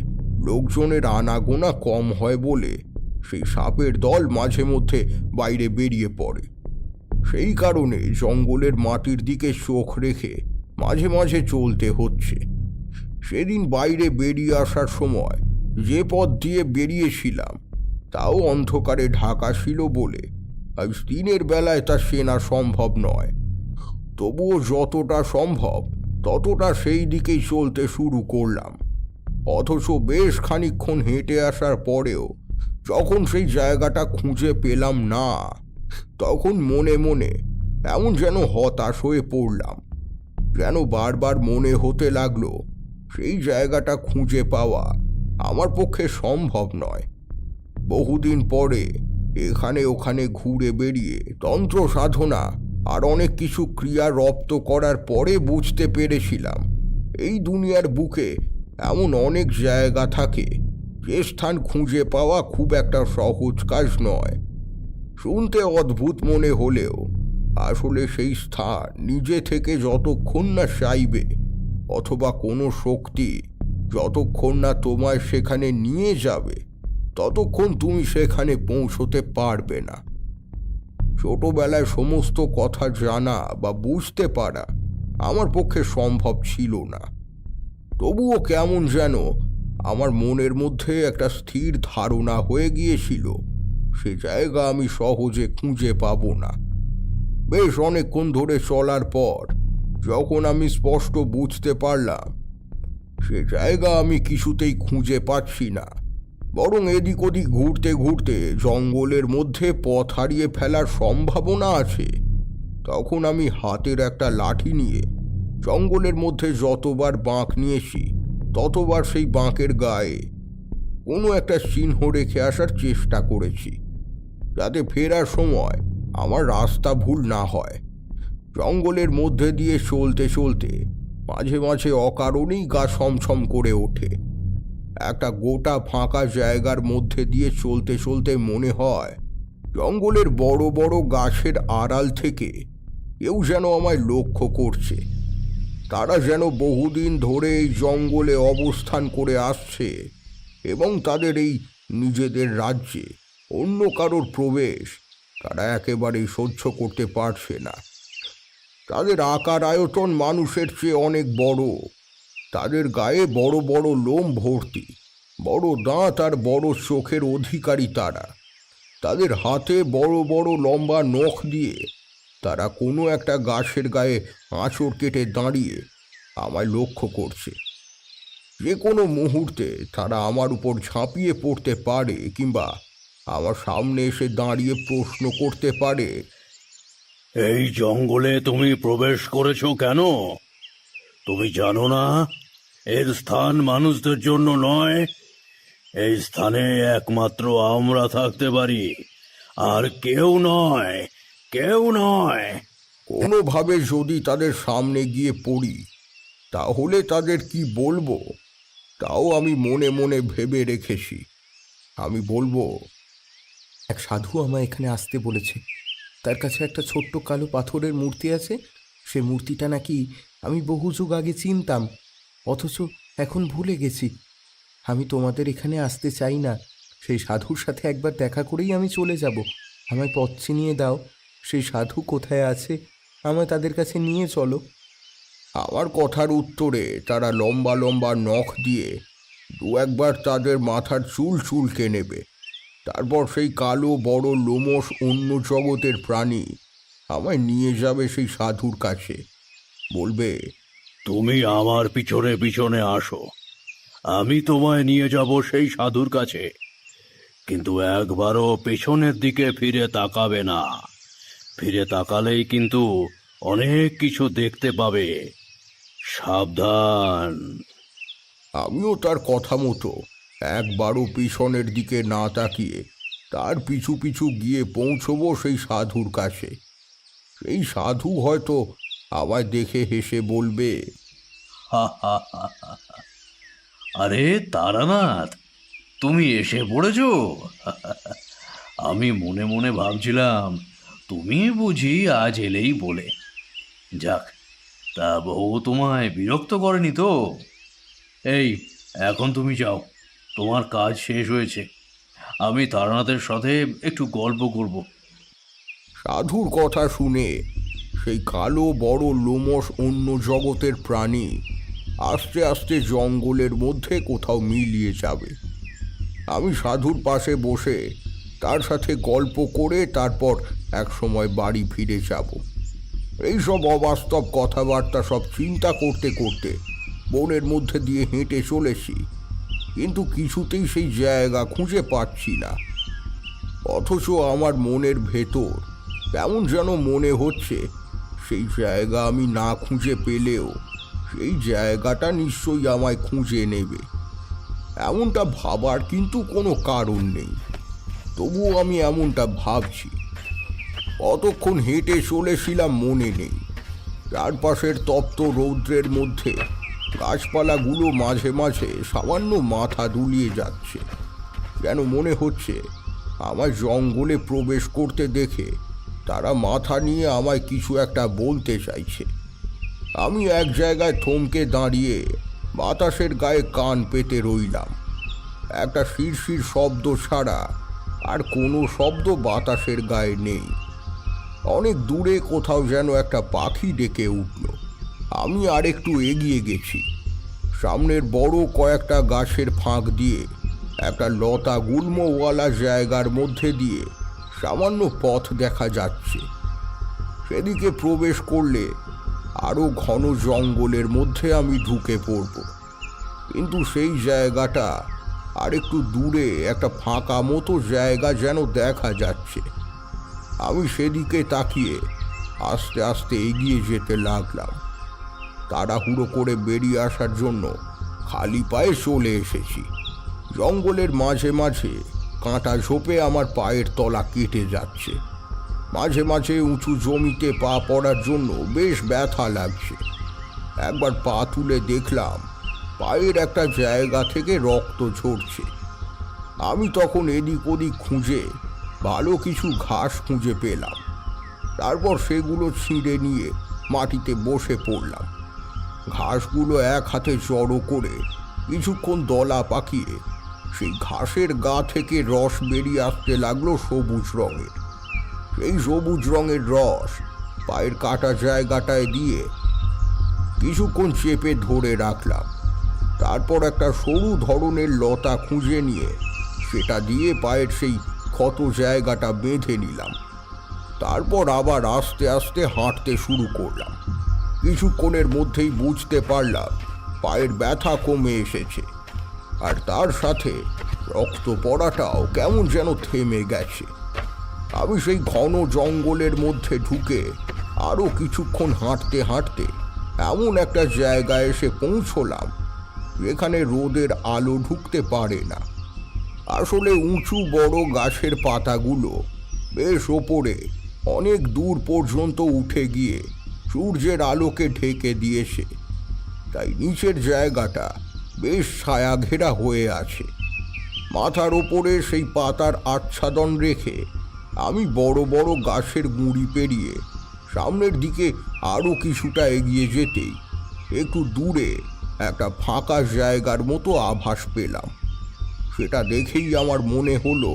লোকজনের আনাগোনা কম হয় বলে সেই সাপের দল মাঝে মধ্যে বাইরে বেরিয়ে পড়ে। সেই কারণে জঙ্গলের মাটির দিকে চোখ রেখে মাঝে মাঝে চলতে হচ্ছে। সেদিন বাইরে বেরিয়ে আসার সময় যে পথ দিয়ে বেরিয়েছিলাম তাও অন্ধকারে ঢাকা ছিল বলে আজ দিনের বেলায় তা চেনা সম্ভব নয়। তবুও যতটা সম্ভব ততটা সেই দিকেই চলতে শুরু করলাম। অথচ বেশ খানিকক্ষণ হেঁটে আসার পরেও যখন সেই জায়গাটা খুঁজে পেলাম না, তখন মনে মনে এমন যেন হতাশ হয়ে পড়লাম। যেন বারবার মনে হতে লাগলো সেই জায়গাটা খুঁজে পাওয়া আমার পক্ষে সম্ভব নয়। বহুদিন পরে এখানে ওখানে ঘুরে বেরিয়ে তন্ত্র সাধনা আর অনেক কিছু ক্রিয়া রপ্ত করার পরে বুঝতে পেরেছিলাম এই দুনিয়ার বুকে এমন অনেক জায়গা থাকে যে স্থান খুঁজে পাওয়া খুব একটা সহজ কাজ নয়। শুনতে অদ্ভুত মনে হলেও আসলে সেই স্থান নিজে থেকে যতক্ষণ না চাইবে, অথবা কোনো শক্তি যতক্ষণ না তোমায় সেখানে নিয়ে যাবে, ততক্ষণ তুমি সেখানে পৌঁছতে পারবে না। ছোটবেলায় সমস্ত কথা জানা বা বুঝতে পারা আমার পক্ষে সম্ভব ছিল না। তবুও কেমন যেন আমার মনের মধ্যে একটা স্থির ধারণা হয়ে গিয়েছিল সে জায়গা আমি সহজে খুঁজে পাবো না। বেশ অনেকক্ষণ ধরে চলার পর যখন আমি স্পষ্ট বুঝতে পারলাম সে জায়গা আমি কিছুতেই খুঁজে পাচ্ছি না, বরং এদিক ওদিক ঘুরতে ঘুরতে জঙ্গলের মধ্যে পথ হারিয়ে ফেলার সম্ভাবনা আছে, তখন আমি হাতের একটা লাঠি নিয়ে জঙ্গলের মধ্যে যতবার বাঁক নিয়েছি ততবার সেই বাঁকের গায়ে কোনো একটা চিহ্ন রেখে আসার চেষ্টা করেছি, যাতে ফেরার সময় আমার রাস্তা ভুল না হয়। জঙ্গলের মধ্যে দিয়ে চলতে চলতে মাঝে মাঝে অকারণেই গা ছমছম করে ওঠে। একটা গোটা ফাঁকা জায়গার মধ্যে দিয়ে চলতে চলতে মনে হয় জঙ্গলের বড় বড় গাছের আড়াল থেকে কেউ যেন আমায় লক্ষ্য করছে। তারা যেন বহুদিন ধরে এই জঙ্গলে অবস্থান করে আসছে এবং তাদের এই নিজেদের রাজ্যে অন্য কারোর প্রবেশ তারা একেবারেই সহ্য করতে পারছে না। তাদের আকার আয়তন মানুষের চেয়ে অনেক বড়, তাদের গায়ে বড় বড় লোম ভর্তি, বড় দাঁত আর বড় চোখের অধিকারী তারা। তাদের হাতে বড় বড় লম্বা নখ দিয়ে তারা কোনো একটা গাছের গায়ে আঁচড় কেটে দাঁড়িয়ে আমায় লক্ষ্য করছে। যে কোনো মুহূর্তে তারা আমার উপর ঝাঁপিয়ে পড়তে পারে কিংবা আমার সামনে এসে দাঁড়িয়ে প্রশ্ন করতে পারে, এই জঙ্গলে তুমি প্রবেশ করেছো কেন? তুমি জানো না এর স্থান মানুষদের জন্য নয়? এই স্থানে একমাত্র আমরা থাকতে পারি, আর কেউ নয়, কেউ নয়। কোনোভাবে যদি তাদের সামনে গিয়ে পড়ি তাহলে তাদের কি বলবো তাও আমি মনে মনে ভেবে রেখেছি। আমি বলবো, এক সাধু আমায় এখানে আসতে বলেছে। তার কাছে একটা ছোট্ট কালো পাথরের মূর্তি আছে। সে মূর্তিটা নাকি আমি বহু যুগ আগে চিনতাম, অথচ এখন ভুলে গেছি। আমি তোমাদের এখানে আসতে চাই না। সেই সাধুর সাথে একবার দেখা করেই আমি চলে যাব। আমায় পথ চিনিয়ে দাও। সেই সাধু কোথায় আছে আমায় তাদের কাছে নিয়ে চলো। আমার কথার উত্তরে তারা লম্বা লম্বা নখ দিয়ে দু একবার তাদের মাথার চুল চুলকে নেবে। তারপর সেই কালো বড় লোমশ অন্য জগতের প্রাণী আমায় নিয়ে যাবে সেই সাধুর কাছে। বলবে, তুমি আমার পিছনে পিছনে আসো, আমি তোমায় নিয়ে যাব সেই সাধুর কাছে। কিন্তু একবারও পেছনের দিকে ফিরে তাকাবে না। ফিরে তাকালেই কিন্তু অনেক কিছু দেখতে পাবে। সাবধান। আমিও তার কথা মতো একবারও পিছনের দিকে না তাকিয়ে তার পিছু পিছু গিয়ে পৌঁছবো সেই সাধুর কাছে। সেই সাধু হয়তো আমায় দেখে হেসে বলবে, আরে তারানাথ, তুমি এসে পড়েছো? আমি মনে মনে ভাবছিলাম তুমি বুঝি আজ এলেই বলে। যাক, তা বউ তোমায় বিরক্ত করেনি তো? এই, এখন তুমি যাও, তোমার কাজ শেষ হয়েছে। আমি তারানাথের সাথে একটু গল্প করব। সাধুর কথা শুনে সেই কালো বড় লোমশ অন্য জগতের প্রাণী আস্তে আস্তে জঙ্গলের মধ্যে কোথাও মিলিয়ে যাবে। আমি সাধুর পাশে বসে তার সাথে গল্প করে তারপর একসময় বাড়ি ফিরে যাব। এইসব অবাস্তব কথাবার্তা সব চিন্তা করতে করতে বনের মধ্যে দিয়ে হেঁটে চলেছি, কিন্তু কিছুতেই সেই জায়গা খুঁজে পাচ্ছি না। অথচ আমার মনের ভেতর কেমন যেন মনে হচ্ছে সেই জায়গা আমি না খুঁজে পেলেও সেই জায়গাটা নিশ্চয়ই আমায় খুঁজে নেবে। এমনটা ভাবার কিন্তু কোনো কারণ নেই, তবুও আমি এমনটা ভাবছি। কতক্ষণ হেঁটে চলেছিলাম মনে নেই। চারপাশের তপ্ত রৌদ্রের মধ্যে গাছপালাগুলো মাঝে মাঝে সামান্য মাথা দুলিয়ে যাচ্ছে, যেন মনে হচ্ছে আমায় জঙ্গলে প্রবেশ করতে দেখে তারা মাথা নিয়ে আমায় কিছু একটা বলতে চাইছে। আমি এক জায়গায় থমকে দাঁড়িয়ে বাতাসের গায়ে কান পেতে রইলাম। একটা শিরশির শব্দ ছাড়া আর কোনো শব্দ বাতাসের গায়ে নেই। অনেক দূরে কোথাও যেন একটা পাখি ডেকে উঠল। আমি আরেকটু এগিয়ে গেছি। সামনের বড় কয়েকটা গাছের ফাঁক দিয়ে একটা লতা গুল্মওয়ালা জায়গার মধ্যে দিয়ে সামান্য পথ দেখা যাচ্ছে। সেদিকে প্রবেশ করলে আরো ঘন জঙ্গলের মধ্যে আমি ঢুকে পড়ব। কিন্তু সেই জায়গাটা আর একটু দূরে একটা ফাঁকা মতো জায়গা যেন দেখা যাচ্ছে। আমি সেদিকে তাকিয়ে আস্তে আস্তে এগিয়ে যেতে লাগলাম। তাড়াহুড়ো করে বেরিয়ে আসার জন্য খালি পায়ে চলে এসেছি। জঙ্গলের মাঝে মাঝে কাঁটা ঝোপে আমার পায়ের তলা কেটে যাচ্ছে। মাঝে মাঝে উঁচু জমিতে পা পড়ার জন্য বেশ ব্যথা লাগছে। একবার পা তুলে দেখলাম পায়ের একটা জায়গা থেকে রক্ত ঝরছে। আমি তখন এদিক ওদিক খুঁজে ভালো কিছু ঘাস খুঁজে পেলাম। তারপর সেগুলো ছিঁড়ে নিয়ে মাটিতে বসে পড়লাম। ঘাসগুলো এক হাতে জড়ো করে কিছুক্ষণ দলা পাকিয়ে সেই ঘাসের গা থেকে রস বেরিয়ে আসতে লাগলো সবুজ রঙের। সেই সবুজ রঙের রস পায়ের কাটা জায়গাটায় দিয়ে কিছুক্ষণ চেপে ধরে রাখলাম। তারপর একটা সরু ধরনের লতা খুঁজে নিয়ে সেটা দিয়ে পায়ের সেই ক্ষত জায়গাটা বেঁধে নিলাম। তারপর আবার আস্তে আস্তে হাঁটতে শুরু করলাম। কিছুক্ষণের মধ্যেই বুঝতে পারলাম পায়ের ব্যথা কমে এসেছে, আর তার সাথে রক্ত পড়াটাও কেমন যেন থেমে গেছে। আমি সেই ঘন জঙ্গলের মধ্যে ঢুকে আরও কিছুক্ষণ হাঁটতে হাঁটতে এমন একটা জায়গায় এসে পৌঁছলাম যেখানে রোদের আলো ঢুকতে পারে না। আসলে উঁচু বড় গাছের পাতাগুলো বেশ ওপরে অনেক দূর পর্যন্ত উঠে গিয়ে সূর্যের আলোকে ঢেকে দিয়েছে, তাই নিচের জায়গাটা বেশ ছায়া ঘেরা হয়ে আছে। মাথার ওপরে সেই পাতার আচ্ছাদন রেখে আমি বড় বড় গাছের গুঁড়ি পেরিয়ে সামনের দিকে আরও কিছুটা এগিয়ে যেতেই একটু দূরে একটা ফাঁকা জায়গার মতো আভাস পেলাম। সেটা দেখেই আমার মনে হলো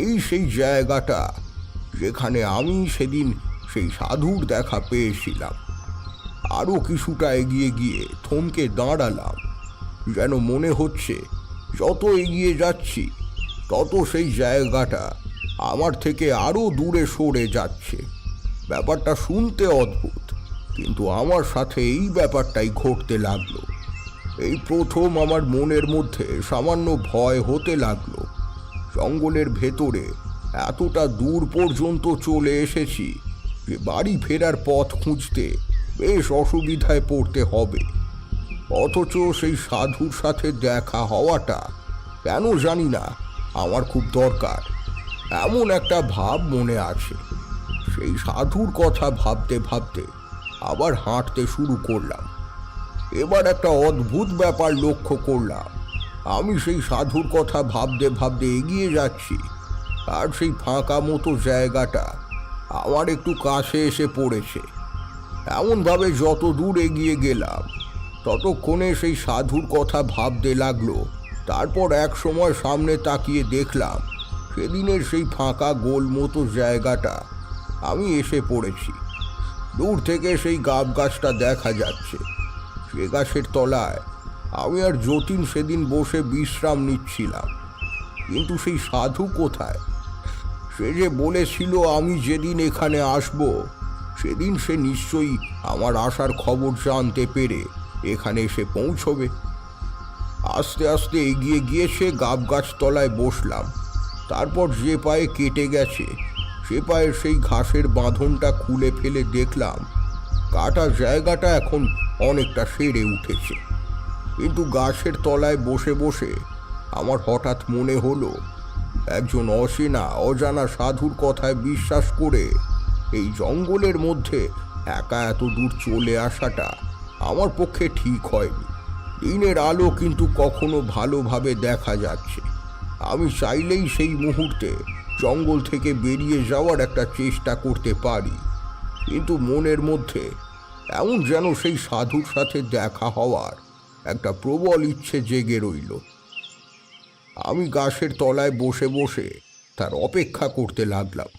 এই সেই জায়গাটা যেখানে আমি সেদিন সেই সাধুর দেখা পেয়েছিলাম। আরও কিছুটা এগিয়ে গিয়ে থমকে দাঁড়ালাম, যেন মনে হচ্ছে যত এগিয়ে যাচ্ছি তত সেই জায়গাটা আমার থেকে আরও দূরে সরে যাচ্ছে। ব্যাপারটা শুনতে অদ্ভুত, কিন্তু আমার সাথে এই ব্যাপারটাই ঘটতে লাগলো। এই প্রথম আমার মনের মধ্যে সামান্য ভয় হতে লাগলো। জঙ্গলের ভেতরে এতটা দূর পর্যন্ত চলে এসেছি যে বাড়ি ফেরার পথ খুঁজতে বেশ অসুবিধায় পড়তে হবে। অথচ সেই সাধুর সাথে দেখা হওয়াটা কেন জানি না আমার খুব দরকার, এমন একটা ভাব মনে আছে। সেই সাধুর কথা ভাবতে ভাবতে আবার হাঁটতে শুরু করলাম। এবার একটা অদ্ভুত ব্যাপার লক্ষ্য করলাম। আমি সেই সাধুর কথা ভাবতে ভাবতে এগিয়ে যাচ্ছি, আর সেই ফাঁকা মতো জায়গাটা আমার একটু কাছে এসে পড়েছে। এমনভাবে যত দূর এগিয়ে গেলাম ততক্ষণে সেই সাধুর কথা ভাবতে লাগলো। তারপর এক সময় সামনে তাকিয়ে দেখলাম সেদিনের সেই ফাঁকা গোল মতো জায়গাটা আমি এসে পড়েছি। দূর থেকে সেই গাব গাছটা দেখা যাচ্ছে। সে গাছের তলায় আমি আর যতীন সেদিন বসে বিশ্রাম নিচ্ছিলাম। কিন্তু সেই সাধু কোথায়? সে যে বলেছিল আমি যেদিন এখানে আসব সেদিন সে নিশ্চয়ই আমার আসার খবর জানতে পেরে এখানে এসে পৌঁছবে। আস্তে আস্তে এগিয়ে গিয়ে সে গাব গাছ তলায় বসলাম। তারপর যে পায়ে কেটে গেছে সে পায়ের সেই ঘাসের বাঁধনটা খুলে ফেলে দেখলাম কাটা জায়গাটা এখন অনেকটা সেরে উঠেছে। কিন্তু গাছের তলায় বসে বসে আমার হঠাৎ মনে হলো একজন অচেনা অজানা সাধুর কথায় বিশ্বাস করে এই জঙ্গলের মধ্যে একা এত দূর চলে আসাটা আমার পক্ষে ঠিক হয়নি। দিনের আলো কিন্তু কখনো ভালোভাবে দেখা যাচ্ছে। আমি চাইলেই সেই মুহূর্তে জঙ্গল থেকে বেরিয়ে যাওয়ার একটা চেষ্টা করতে পারি, কিন্তু মনের মধ্যে এমন যেন সেই সাধুর সাথে দেখা হওয়ার একটা প্রবল ইচ্ছে জেগে রইল। আমি গাছের তলায় বসে বসে তার অপেক্ষা করতে লাগলাম।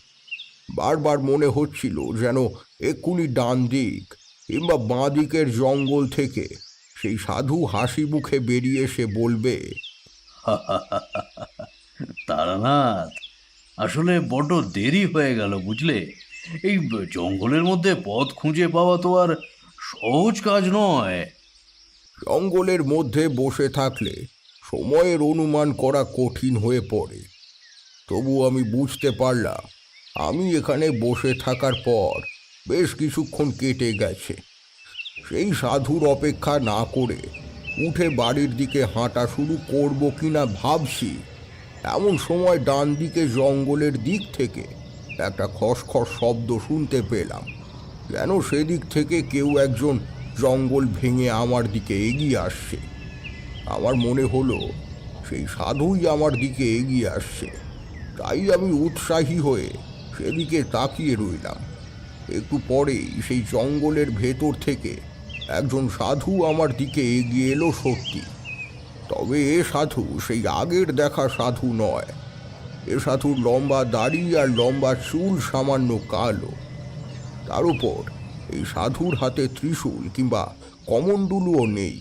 বারবার মনে হচ্ছিল যেন এক্ষুনি ডান দিক কিংবা বাঁ দিকের জঙ্গল থেকে সেই সাধু হাসি মুখে বেরিয়ে এসে বলবে, তারানাথ, আসলে বড্ড দেরি হয়ে গেল বুঝলে। এই জঙ্গলের মধ্যে পথ খুঁজে পাওয়া তো আর সহজ কাজ নয়। জঙ্গলের মধ্যে বসে থাকলে সময়ের অনুমান করা কঠিন হয়ে পড়ে। তবু আমি বুঝতে পারলাম আমি এখানে বসে থাকার পর বেশ কিছুক্ষণ কেটে গেছে। সেই সাধুর অপেক্ষা না করে উঠে বাড়ির দিকে হাঁটা শুরু করব কিনা ভাবছি, এমন সময় ডান দিকে জঙ্গলের দিক থেকে একটা খসখস শব্দ শুনতে পেলাম। যেন সেদিক থেকে কেউ একজন জঙ্গল ভেঙে আমার দিকে এগিয়ে আসছে। আমার মনে হলো সেই সাধুই আমার দিকে এগিয়ে আসছে। তাই আমি উৎসাহী হয়ে সেদিকে তাকিয়ে রইলাম। একটু পরেই সেই জঙ্গলের ভেতর থেকে একজন সাধু আমার দিকে এগিয়ে এলো সত্যি। তবে এ সাধু সেই আগের দেখা সাধু নয়। এ সাধুর লম্বা দাড়ি আর লম্বা চুল সামান্য কালো। তার উপর এই সাধুর হাতে ত্রিশূল কিংবা কমণ্ডলুও নেই।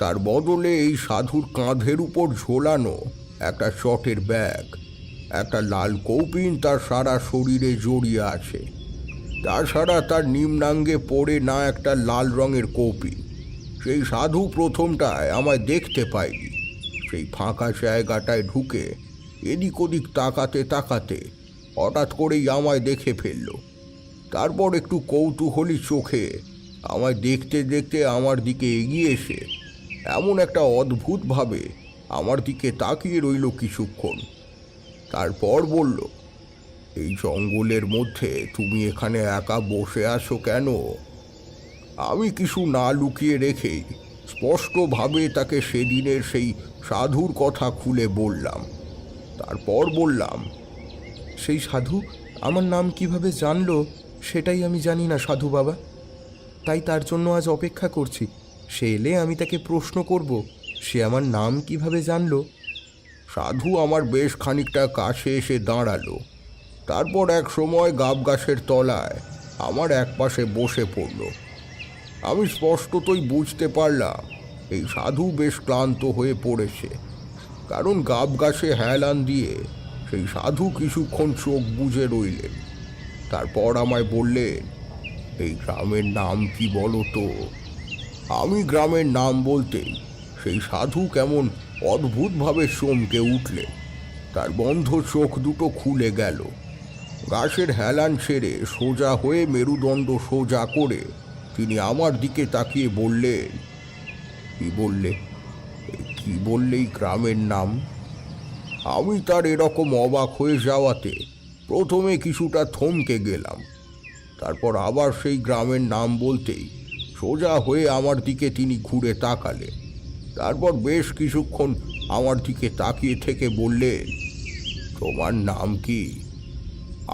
তার বদলে এই সাধুর কাঁধের উপর ঝোলানো একটা চটের ব্যাগ, একটা লাল কৌপিন তার সারা শরীরে জড়িয়ে আছে। তাছাড়া তার নিম্নাঙ্গে পড়ে না একটা লাল রঙের কৌপিন। সেই সাধু প্রথমটায় আমায় দেখতে পায়নি। সেই ফাঁকা জায়গাটায় ঢুকে এদিক ওদিক তাকাতে তাকাতে হঠাৎ করেই আমায় দেখে ফেলল। তারপর একটু কৌতূহলী চোখে আমায় দেখতে দেখতে আমার দিকে এগিয়ে এসে এমন একটা অদ্ভুতভাবে আমার দিকে তাকিয়ে রইল কিছুক্ষণ। তারপর বলল, এই জঙ্গলের মধ্যে তুমি এখানে একা বসে আছো কেন? আমি কিছু না লুকিয়ে রেখেই স্পষ্টভাবে তাকে সেদিনের সেই সাধুর কথা খুলে বললাম। তারপর বললাম, সেই সাধু আমার নাম কিভাবে জানলো সেটাই আমি জানি না সাধু বাবা। তাই তার জন্য আজ অপেক্ষা করছি। সে এলে আমি তাকে প্রশ্ন করব সে আমার নাম কিভাবে জানলো। সাধু আমার বেশ খানিকটা কাছে এসে দাঁড়ালো। তারপর এক সময় গাব গাছের তলায় আমার একপাশে বসে পড়ল। আমি স্পষ্টতই বুঝতে পারলাম এই সাধু বেশ ক্লান্ত হয়ে পড়েছে, কারণ গাব গাছে হেলান দিয়ে সেই সাধু কিছুক্ষণ চোখ বুজে রইলেন। তারপর আমায় বললেন, এই গ্রামের নাম কি বলো তো? আমি গ্রামের নাম বলতেই সেই সাধু কেমন অদ্ভুতভাবে চমকে উঠলেন। তার বন্ধ চোখ দুটো খুলে গেল। গাছের হেলান ছেড়ে সোজা হয়ে মেরুদণ্ড সোজা করে তিনি আমার দিকে তাকিয়ে বললেন, কি বললে? কি বললেই গ্রামের নাম? আমি তার এরকম অবাক হয়ে যাওয়াতে প্রথমে কিছুটা থমকে গেলাম। তারপর আবার সেই গ্রামের নাম বলতেই সোজা হয়ে আমার দিকে তিনি ঘুরে তাকালেন। তারপর বেশ কিছুক্ষণ আমার দিকে তাকিয়ে থেকে বললেন, তোমার নাম কি?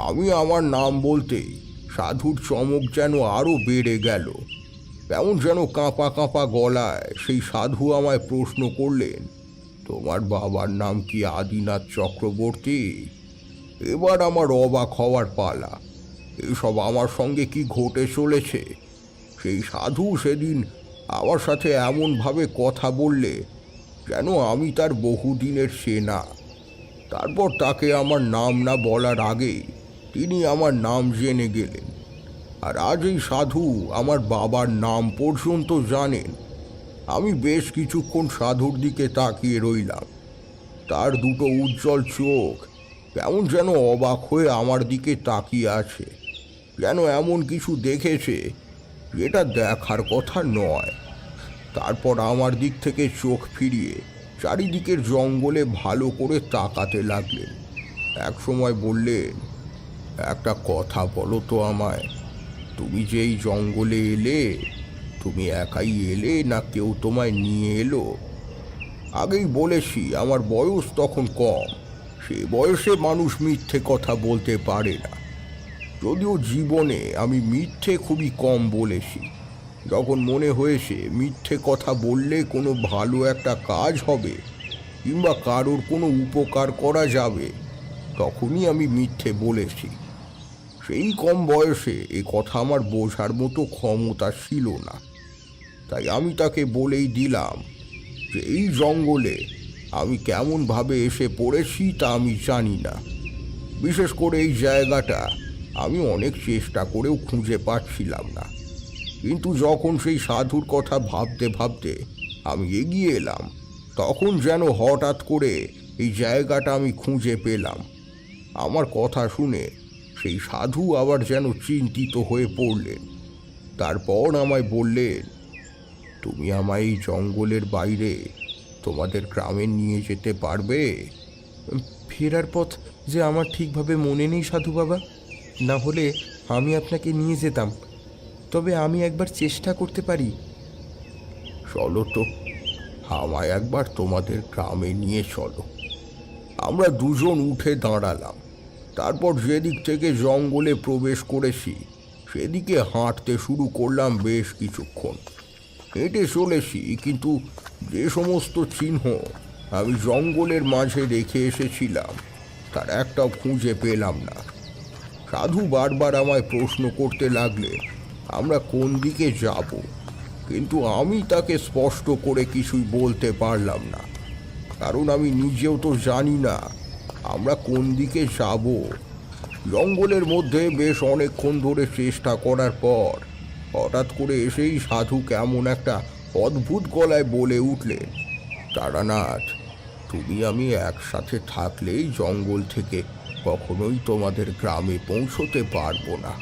আমি আমার নাম বলতেই সাধুর চমক যেন আরও বেড়ে গেল। কেমন যেন কাঁপা কাঁপা গলায় সেই সাধু আমায় প্রশ্ন করলেন, তোমার বাবার নাম কি আদিনাথ চক্রবর্তী? এবার আমার অবাক হওয়ার পালা। এসব আমার সঙ্গে কি ঘটে চলেছে? সেই সাধু সেদিন আমার সাথে এমনভাবে কথা বললে যেন আমি তার বহুদিনের চেনা। তারপর তাকে আমার নাম না বলার আগেই তিনি আমার নাম জেনে গেলেন। আর আজ এই সাধু আমার বাবার নাম পর্যন্ত জানেন। আমি বেশ কিছুক্ষণ সাধুর দিকে তাকিয়ে রইলাম। তার দুটো উজ্জ্বল চোখ কেমন যেন অবাক হয়ে আমার দিকে তাকিয়ে আছে, যেন এমন কিছু দেখেছে যেটা দেখার কথা নয়। তারপর আমার দিক থেকে চোখ ফিরিয়ে চারিদিকের জঙ্গলে ভালো করে তাকাতে লাগলেন। এক সময় বললেন, একটা কথা বলো তো আমায়, তুমি যে এই জঙ্গলে এলে, তুমি একাই এলে না কেউ তোমায় নিয়ে এলো? আগেই বলেছি আমার বয়স তখন কম। সে বয়সে মানুষ মিথ্যে কথা বলতে পারে না। যদিও জীবনে আমি মিথ্যে খুবই কম বলেছি। যখন মনে হয়েছে মিথ্যে কথা বললে কোনো ভালো একটা কাজ হবে কিংবা কারোর কোনো উপকার করা যাবে, তখনই আমি মিথ্যে বলেছি। সেই কম বয়সে এ কথা আমার বোঝার মতো ক্ষমতা ছিল না। তাই আমি তাকে বলেই দিলাম যে এই জঙ্গলে আমি কেমনভাবে এসে পড়েছি তা আমি জানি না। বিশেষ করে এই জায়গাটা আমি অনেক চেষ্টা করেও খুঁজে পাচ্ছিলাম না, কিন্তু যখন সেই সাধুর কথা ভাবতে ভাবতে আমি এগিয়ে এলাম, তখন যেন হঠাৎ করে এই জায়গাটা আমি খুঁজে পেলাম। আমার কথা শুনে সেই সাধু আবার যেন চিন্তিত হয়ে পড়লেন। তারপর আমায় বললেন, তুমি আমায় এই জঙ্গলের বাইরে তোমাদের গ্রামে নিয়ে যেতে পারবে? ফেরার পথ যে আমার ঠিকভাবে মনে নেই সাধু বাবা, না হলে আমি আপনাকে নিয়ে যেতাম। তবে আমি একবার চেষ্টা করতে পারি। চলো তো, আমায় একবার তোমাদের গ্রামে নিয়ে চলো। আমরা দুজন উঠে দাঁড়ালাম। তারপর যেদিক থেকে জঙ্গলে প্রবেশ করেছি সেদিকে হাঁটতে শুরু করলাম। বেশ কিছুক্ষণ হেঁটে চলেছি, কিন্তু যে সমস্ত চিহ্ন আমি জঙ্গলের মাঝে রেখে এসেছিলাম তার একটাও খুঁজে পেলাম না। সাধু বারবার আমায় প্রশ্ন করতে লাগলে আমরা কোন দিকে যাব, কিন্তু আমি তাকে স্পষ্ট করে কিছুই বলতে পারলাম না, কারণ আমি নিজেও তো জানি না আমরা কোন দিকে যাব। জঙ্গলের মধ্যে বেশ অনেকক্ষণ ধরে চেষ্টা করার পর হঠাৎ করে এসেই সাধু কেমন একটা অদ্ভুত গলায় বলে উঠলেন, তারানাথ, তুমি আমি একসাথে থাকলেই জঙ্গল থেকে কখনোই তোমাদের গ্রামে পৌঁছতে পারবো না।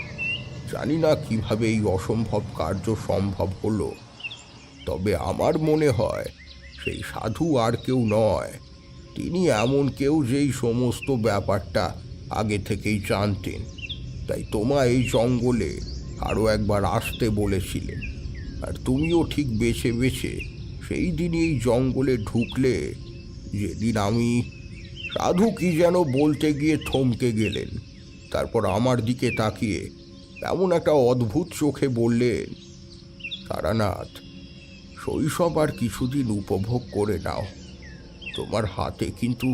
জানি না কিভাবে এই অসম্ভব কার্য সম্ভব হলো, তবে আমার মনে হয় সেই সাধু আর কেউ নয়, তিনি এমন কেউ যেই সমস্ত ব্যাপারটা আগে থেকেই জানতেন। তাই তোমায় এই জঙ্গলে আরও একবার আসতে বলেছিলেন, আর তুমিও ঠিক বেছে বেছে সেই দিনই এই জঙ্গলে ঢুকলে, যেদিন আমি... সাধু কি যেন বলতে গিয়ে থমকে গেলেন। তারপর আমার দিকে তাকিয়ে এমন একটা অদ্ভুত চোখে বললেন, তারানাথ, শৈশব আর কিছুদিন উপভোগ করে নাও, তোমার হাতে কিন্তু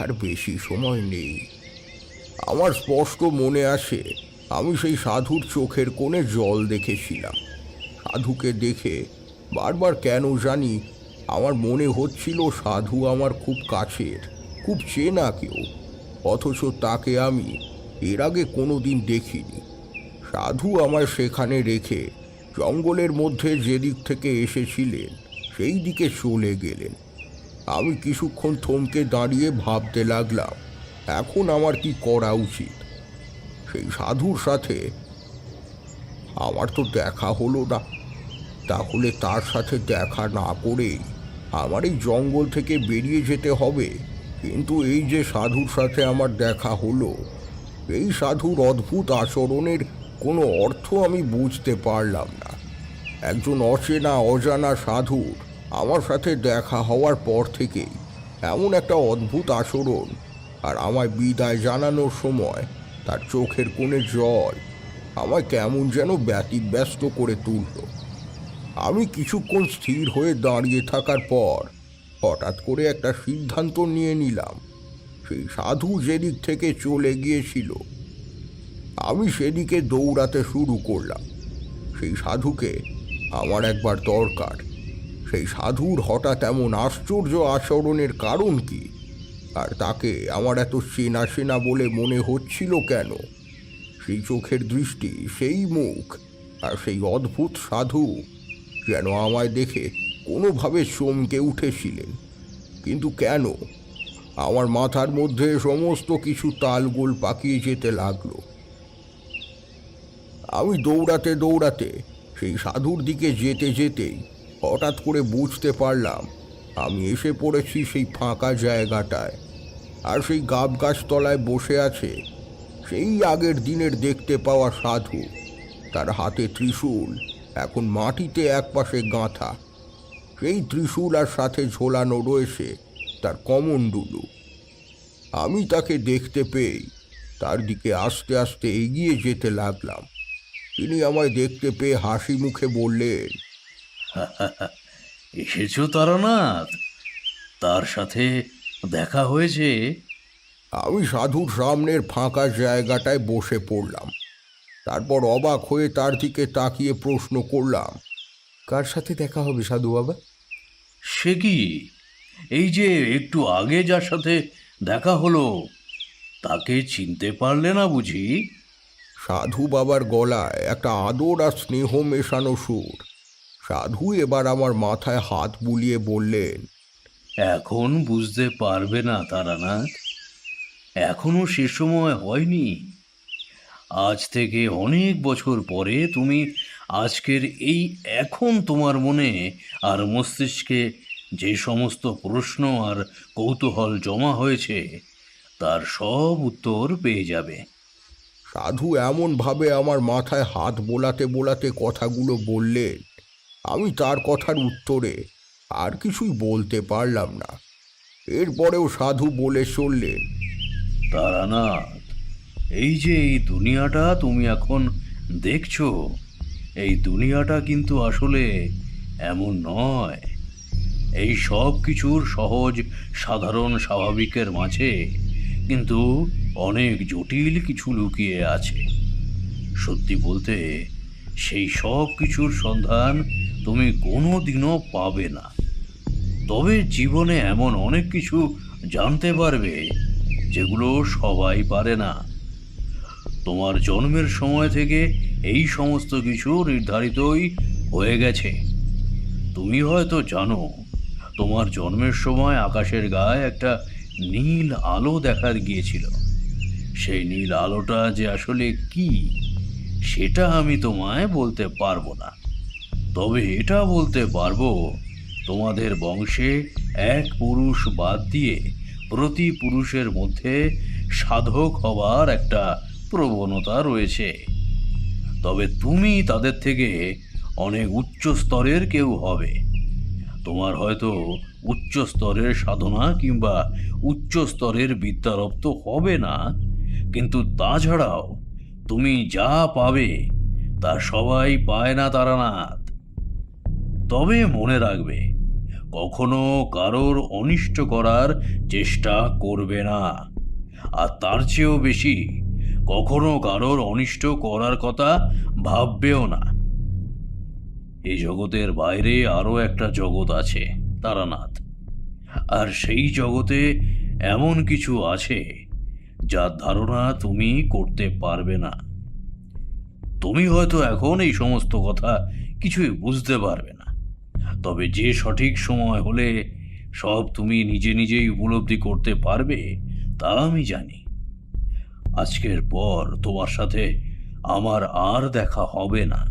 আর বেশি সময় নেই। আমার স্পষ্ট মনে আসে আমি সেই সাধুর চোখের কোণে জল দেখেছিলাম। সাধুকে দেখে বারবার কেন জানি আমার মনে হচ্ছিল সাধু আমার খুব কাছের, খুব চেনা কেউ, অথচ তাকে আমি এর আগে কোনোদিন দেখিনি। সাধু আমায় সেখানে রেখে জঙ্গলের মধ্যে যেদিক থেকে এসেছিলেন সেই দিকে চলে গেলেন। আমি কিছুক্ষণ থমকে দাঁড়িয়ে ভাবতে লাগলাম এখন আমার কি করা উচিত। সেই সাধুর সাথে আমার তো দেখা হলো না, তাহলে তার সাথে দেখা না করেই আমার এই জঙ্গল থেকে বেরিয়ে যেতে হবে। কিন্তু এই যে সাধুর সাথে আমার দেখা হলো, এই সাধুর অদ্ভুত আচরণের কোনো অর্থ আমি বুঝতে পারলাম না। একজন অচেনা অজানা সাধুর আমার সাথে দেখা হওয়ার পর থেকেই এমন একটা অদ্ভুত আচরণ, আর আমায় বিদায় জানানোর সময় তার চোখের কোণে জল আমায় কেমন যেন ব্যতিব্যস্ত করে তুলল। আমি কিছুক্ষণ স্থির হয়ে দাঁড়িয়ে থাকার পর হঠাৎ করে একটা সিদ্ধান্ত নিয়ে নিলাম। সেই সাধু যেদিক থেকে চলে গিয়েছিল আমি সেদিকে দৌড়াতে শুরু করলাম। সেই সাধুকে আমার একবার দরকার। সেই সাধুর হঠাৎ এমন আশ্চর্য আচরণের কারণ কি, আর তাকে আমার এত চেনা চেনা বলে মনে হচ্ছিল কেন? সেই চোখের দৃষ্টি, সেই মুখ, আর সেই অদ্ভুত সাধু যেন আমায় দেখে কোনোভাবে চমকে উঠেছিলেন। কিন্তু কেন? আমার মাথার মধ্যে সমস্ত কিছু তালগোল পাকিয়ে যেতে লাগলো। আমি দৌড়াতে দৌড়াতে সেই সাধুর দিকে যেতে যেতেই হঠাৎ করে বুঝতে পারলাম আমি এসে পড়েছি সেই ফাঁকা জায়গাটায়। আর সেই গাব গাছতলায় বসে আছে সেই আগের দিনের দেখতে পাওয়া সাধু। তার হাতে ত্রিশূল এখন মাটিতে একপাশে গাঁথা। সেই ত্রিশূল আর সাথে ঝোলানো রয়েছে তার কমণ্ডলু। আমি তাকে দেখতে পেয়ে তার দিকে আস্তে আস্তে এগিয়ে যেতে লাগলাম। তিনি আমায় দেখতে পেয়ে হাসি মুখে বললেন, এসেছো তারানাথ, তার সাথে দেখা হয়েছে? আমি সাধুর সামনের ফাঁকা জায়গাটায় বসে পড়লাম। তারপর অবাক হয়ে তার দিকে তাকিয়ে প্রশ্ন করলাম, কার সাথে দেখা হবে সাধু বাবা? সে কি, এই যে একটু আগে যার সাথে দেখা হলো, তাকে চিনতে পারলে না বুঝি? সাধু বাবার গলায় একটা আদর আর স্নেহ মেশানো সুর। সাধু এবার আমার মাথায় হাত বুলিয়ে বললেন, এখন বুঝতে পারবে না তারানাথ, এখনো সে সময় হয়নি। আজ থেকে অনেক বছর পরে তুমি আজকের এই এখন তোমার মনে আর মস্তিষ্কে যে সমস্ত প্রশ্ন আর কৌতূহল জমা হয়েছে তার সব উত্তর পেয়ে যাবে। সাধু এমনভাবে আমার মাথায় হাত বোলাতে বোলাতে কথাগুলো বললেন, আমি তার কথার উত্তরে আর কিছুই বলতে পারলাম না। এরপরেও সাধু বলে চললেন, তারানাথ, এই যে এই দুনিয়াটা তুমি এখন দেখছো, এই দুনিয়াটা কিন্তু আসলে এমন নয়। এই সব কিছুর সহজ সাধারণ স্বাভাবিকের মাঝে কিন্তু অনেক জটিল কিছু লুকিয়ে আছে। সত্যি বলতে সেই সব কিছুর সন্ধান তুমি কোনো দিনও পাবে না। তবে জীবনে এমন অনেক কিছু জানতে পারবে যেগুলো সবাই পারে না। তোমার জন্মের সময় থেকে এই সমস্ত কিছু নির্ধারিতই হয়ে গেছে। তুমি হয়তো জানো, তোমার জন্মের সময় আকাশের গায়ে একটা নীল আলো দেখা গিয়েছিল। সেই নীল আলোটা যে আসলে কি সেটা আমি তোমায় বলতে পারবো না। তবে এটা বলতে পারবো, তোমাদের বংশে এক পুরুষ বাদ দিয়ে প্রতি পুরুষের মধ্যে সাধক হবার একটা প্রবণতা রয়েছে। তবে তুমি তাদের থেকে অনেক উচ্চ স্তরের কেউ হবে। তোমার হয়তো উচ্চ স্তরের সাধনা কিংবা উচ্চ স্তরের বিদ্যারপ্ত হবে না, কিন্তু তাছাড়াও তুমি যা পাবে তা সবাই পায় না তারানাথ। তবে মনে রাখবে, কখনো কারোর অনিষ্ট করার চেষ্টা করবে না, আর তার চেয়েও বেশি কখনো কারোর অনিষ্ট করার কথা ভাববেও না। এই জগতের বাইরে আরো একটা জগৎ আছে তারানাথ, আর সেই জগতে এমন কিছু আছে যার ধারণা তুমি করতে পারবে না। তুমি হয়তো এখন এই সমস্ত কথা কিছুই বুঝতে পারবে না, তবে যে সঠিক সময় হলে সব তুমি নিজে নিজেই উপলব্ধি করতে পারবে তা আমি জানি। আজকের পর তোমার সাথে আমার আর দেখা হবে না।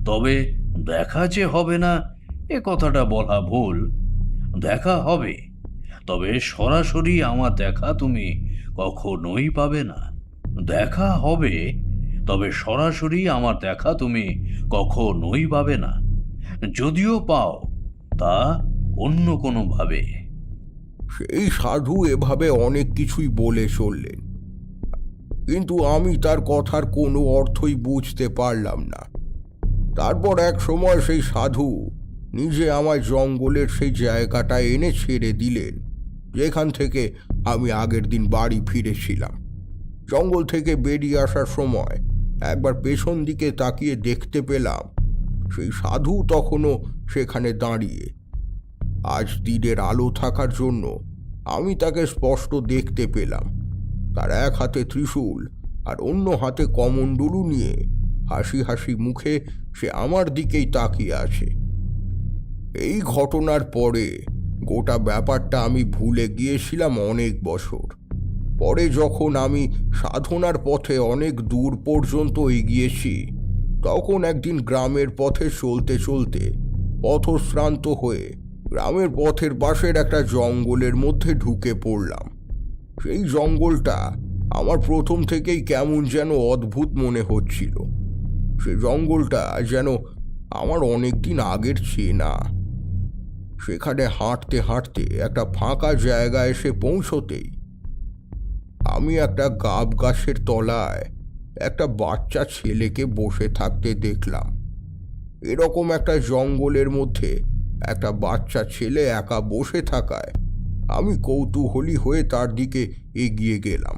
তবে দেখা যে হবে না এ কথাটা বলা ভুল। দেখা হবে, তবে সরাসরি আমার দেখা তুমি কখনোই পাবে না। দেখা হবে, তবে সরাসরি আমার দেখা তুমি কখনোই পাবে না। যদিও পাও তা অন্য কোনোভাবে। সেই সাধু এভাবে অনেক কিছুই বলে চললেন, কিন্তু আমি তার কথার কোনো অর্থই বুঝতে পারলাম না। তারপর এক সময় সেই সাধু নিজে আমায় জঙ্গলের সেই জায়গাটা এনে ছেড়ে দিলেন যেখান থেকে আমি আগের দিন বাড়ি ফিরেছিলাম। জঙ্গল থেকে বেরিয়ে আসার সময় একবার পেছন দিকে তাকিয়ে দেখতে পেলাম সেই সাধু তখনও সেখানে দাঁড়িয়ে। আজ দিনের আলো থাকার জন্য আমি তাকে স্পষ্ট দেখতে পেলাম। তার এক হাতে ত্রিশূল আর অন্য হাতে কমণ্ডলু নিয়ে হাসি হাসি মুখে সে আমার দিকেই তাকিয়ে আছে। এই ঘটনার পরে গোটা ব্যাপারটা আমি ভুলে গিয়েছিলাম অনেক বছর পরে। যখন আমি সাধনার পথে অনেক দূর পর্যন্ত এগিয়েছি, তখন একদিন গ্রামের পথে চলতে চলতে পথশ্রান্ত হয়ে গ্রামের পথের পাশের একটা জঙ্গলের মধ্যে ঢুকে পড়লাম। সেই জঙ্গলটা আমার প্রথম থেকেই কেমন যেন অদ্ভুত মনে হচ্ছিল। সে জঙ্গলটা যেন আমার অনেক দিন আগের চেনা। সেখানে হাঁটতে হাঁটতে একটা ফাঁকা জায়গায় এসে পৌঁছতেই আমি একটা গাব গাছের তলায় একটা বাচ্চা ছেলেকে বসে থাকতে দেখলাম। এরকম একটা জঙ্গলের মধ্যে একটা বাচ্চা ছেলে একা বসে থাকায় আমি কৌতূহলী হয়ে তার দিকে এগিয়ে গেলাম।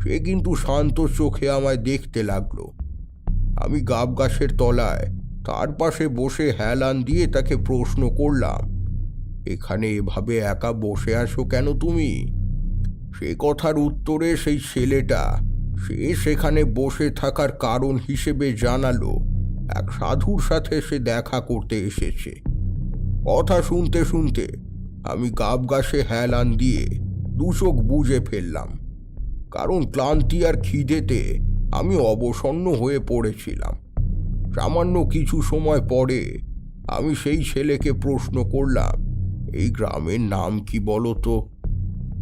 সে কিন্তু শান্ত চোখে আমায় দেখতে লাগলো। আমি গাব গাছের তলায় তার পাশে বসে হেলান দিয়ে তাকে প্রশ্ন করলাম, এখানে এভাবে একা বসে আছো কেন তুমি? সে কথার উত্তরে সেই ছেলেটা সে সেখানে বসে থাকার কারণ হিসেবে জানালো এক সাধুর সাথে সে দেখা করতে এসেছে। কথা শুনতে শুনতে আমি গাবগাছে হেলান দিয়ে দুচোখ বুজে ফেললাম, কারণ ক্লান্তি আর খিদেতে আমি অবসন্ন হয়ে পড়েছিলাম। সামান্য কিছু সময় পরে আমি সেই ছেলেকে প্রশ্ন করলাম, এই গ্রামের নাম কি বলো তো?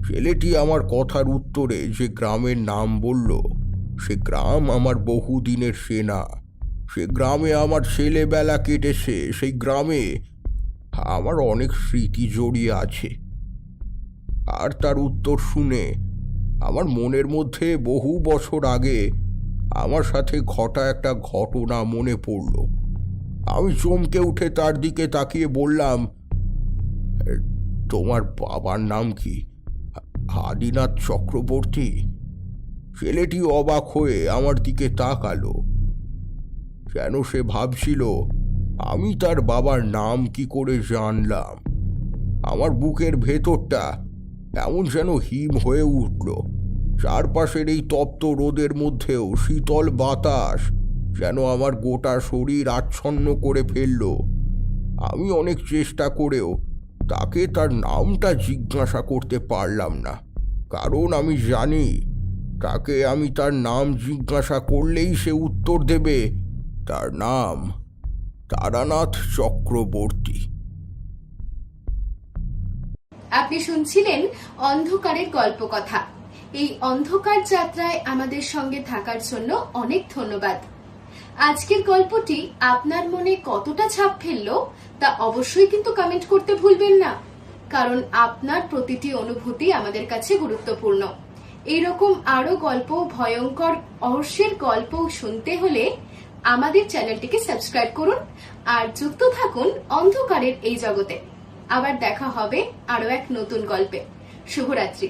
ছেলেটি আমার কথার উত্তরে যে গ্রামের নাম বলল, সে গ্রাম আমার বহুদিনের সেনা। সে গ্রামে আমার ছেলেবেলা কেটেছে, সেই গ্রামে আমার অনেক স্মৃতি জড়িয়ে আছে। আর তার উত্তর শুনে আমার মনের মধ্যে বহু বছর আগে আমার সাথে ঘটা একটা ঘটনা মনে পড়ল। আমি চমকে উঠে তার দিকে তাকিয়ে বললাম, তোমার বাবার নাম কি? আদিনাথ চক্রবর্তী? ছেলেটি অবাক হয়ে আমার দিকে তাকালো, যেন সে ভাবছিল আমি তার বাবার নাম কি করে জানলাম। আমার বুকের ভেতরটা এমন যেন হিম হয়ে উঠল। চারপাশের এই তপ্ত রোদের মধ্যেও শীতল বাতাস যেন আমার গোটা শরীর আচ্ছন্ন করে ফেলল। আমি অনেক চেষ্টা করেও তাকে তার নামটা জিজ্ঞাসা করতে পারলাম না, কারণ আমি জানি তাকে আমি তার নাম জিজ্ঞাসা করলেই সে উত্তর দেবে, তার নাম তারানাথ চক্রবর্তী। আপনি শুনছিলেন অন্ধকারের গল্প কথা। এই অন্ধকার যাত্রায় আমাদের সঙ্গে থাকার জন্য অনেক ধন্যবাদ। আজকের গল্পটি আপনার মনে কতটা ছাপ ফেললো তা অবশ্যই কিন্তু কমেন্ট করতে ভুলবেন না, কারণ আপনার প্রতিটি অনুভূতি আমাদের কাছে গুরুত্বপূর্ণ। এইরকম আরো গল্প, ভয়ঙ্কর রহস্যের গল্প শুনতে হলে আমাদের চ্যানেলটিকে সাবস্ক্রাইব করুন আর যুক্ত থাকুন অন্ধকারের এই জগতে। আবার দেখা হবে আরো এক নতুন গল্পে। শুভরাত্রি।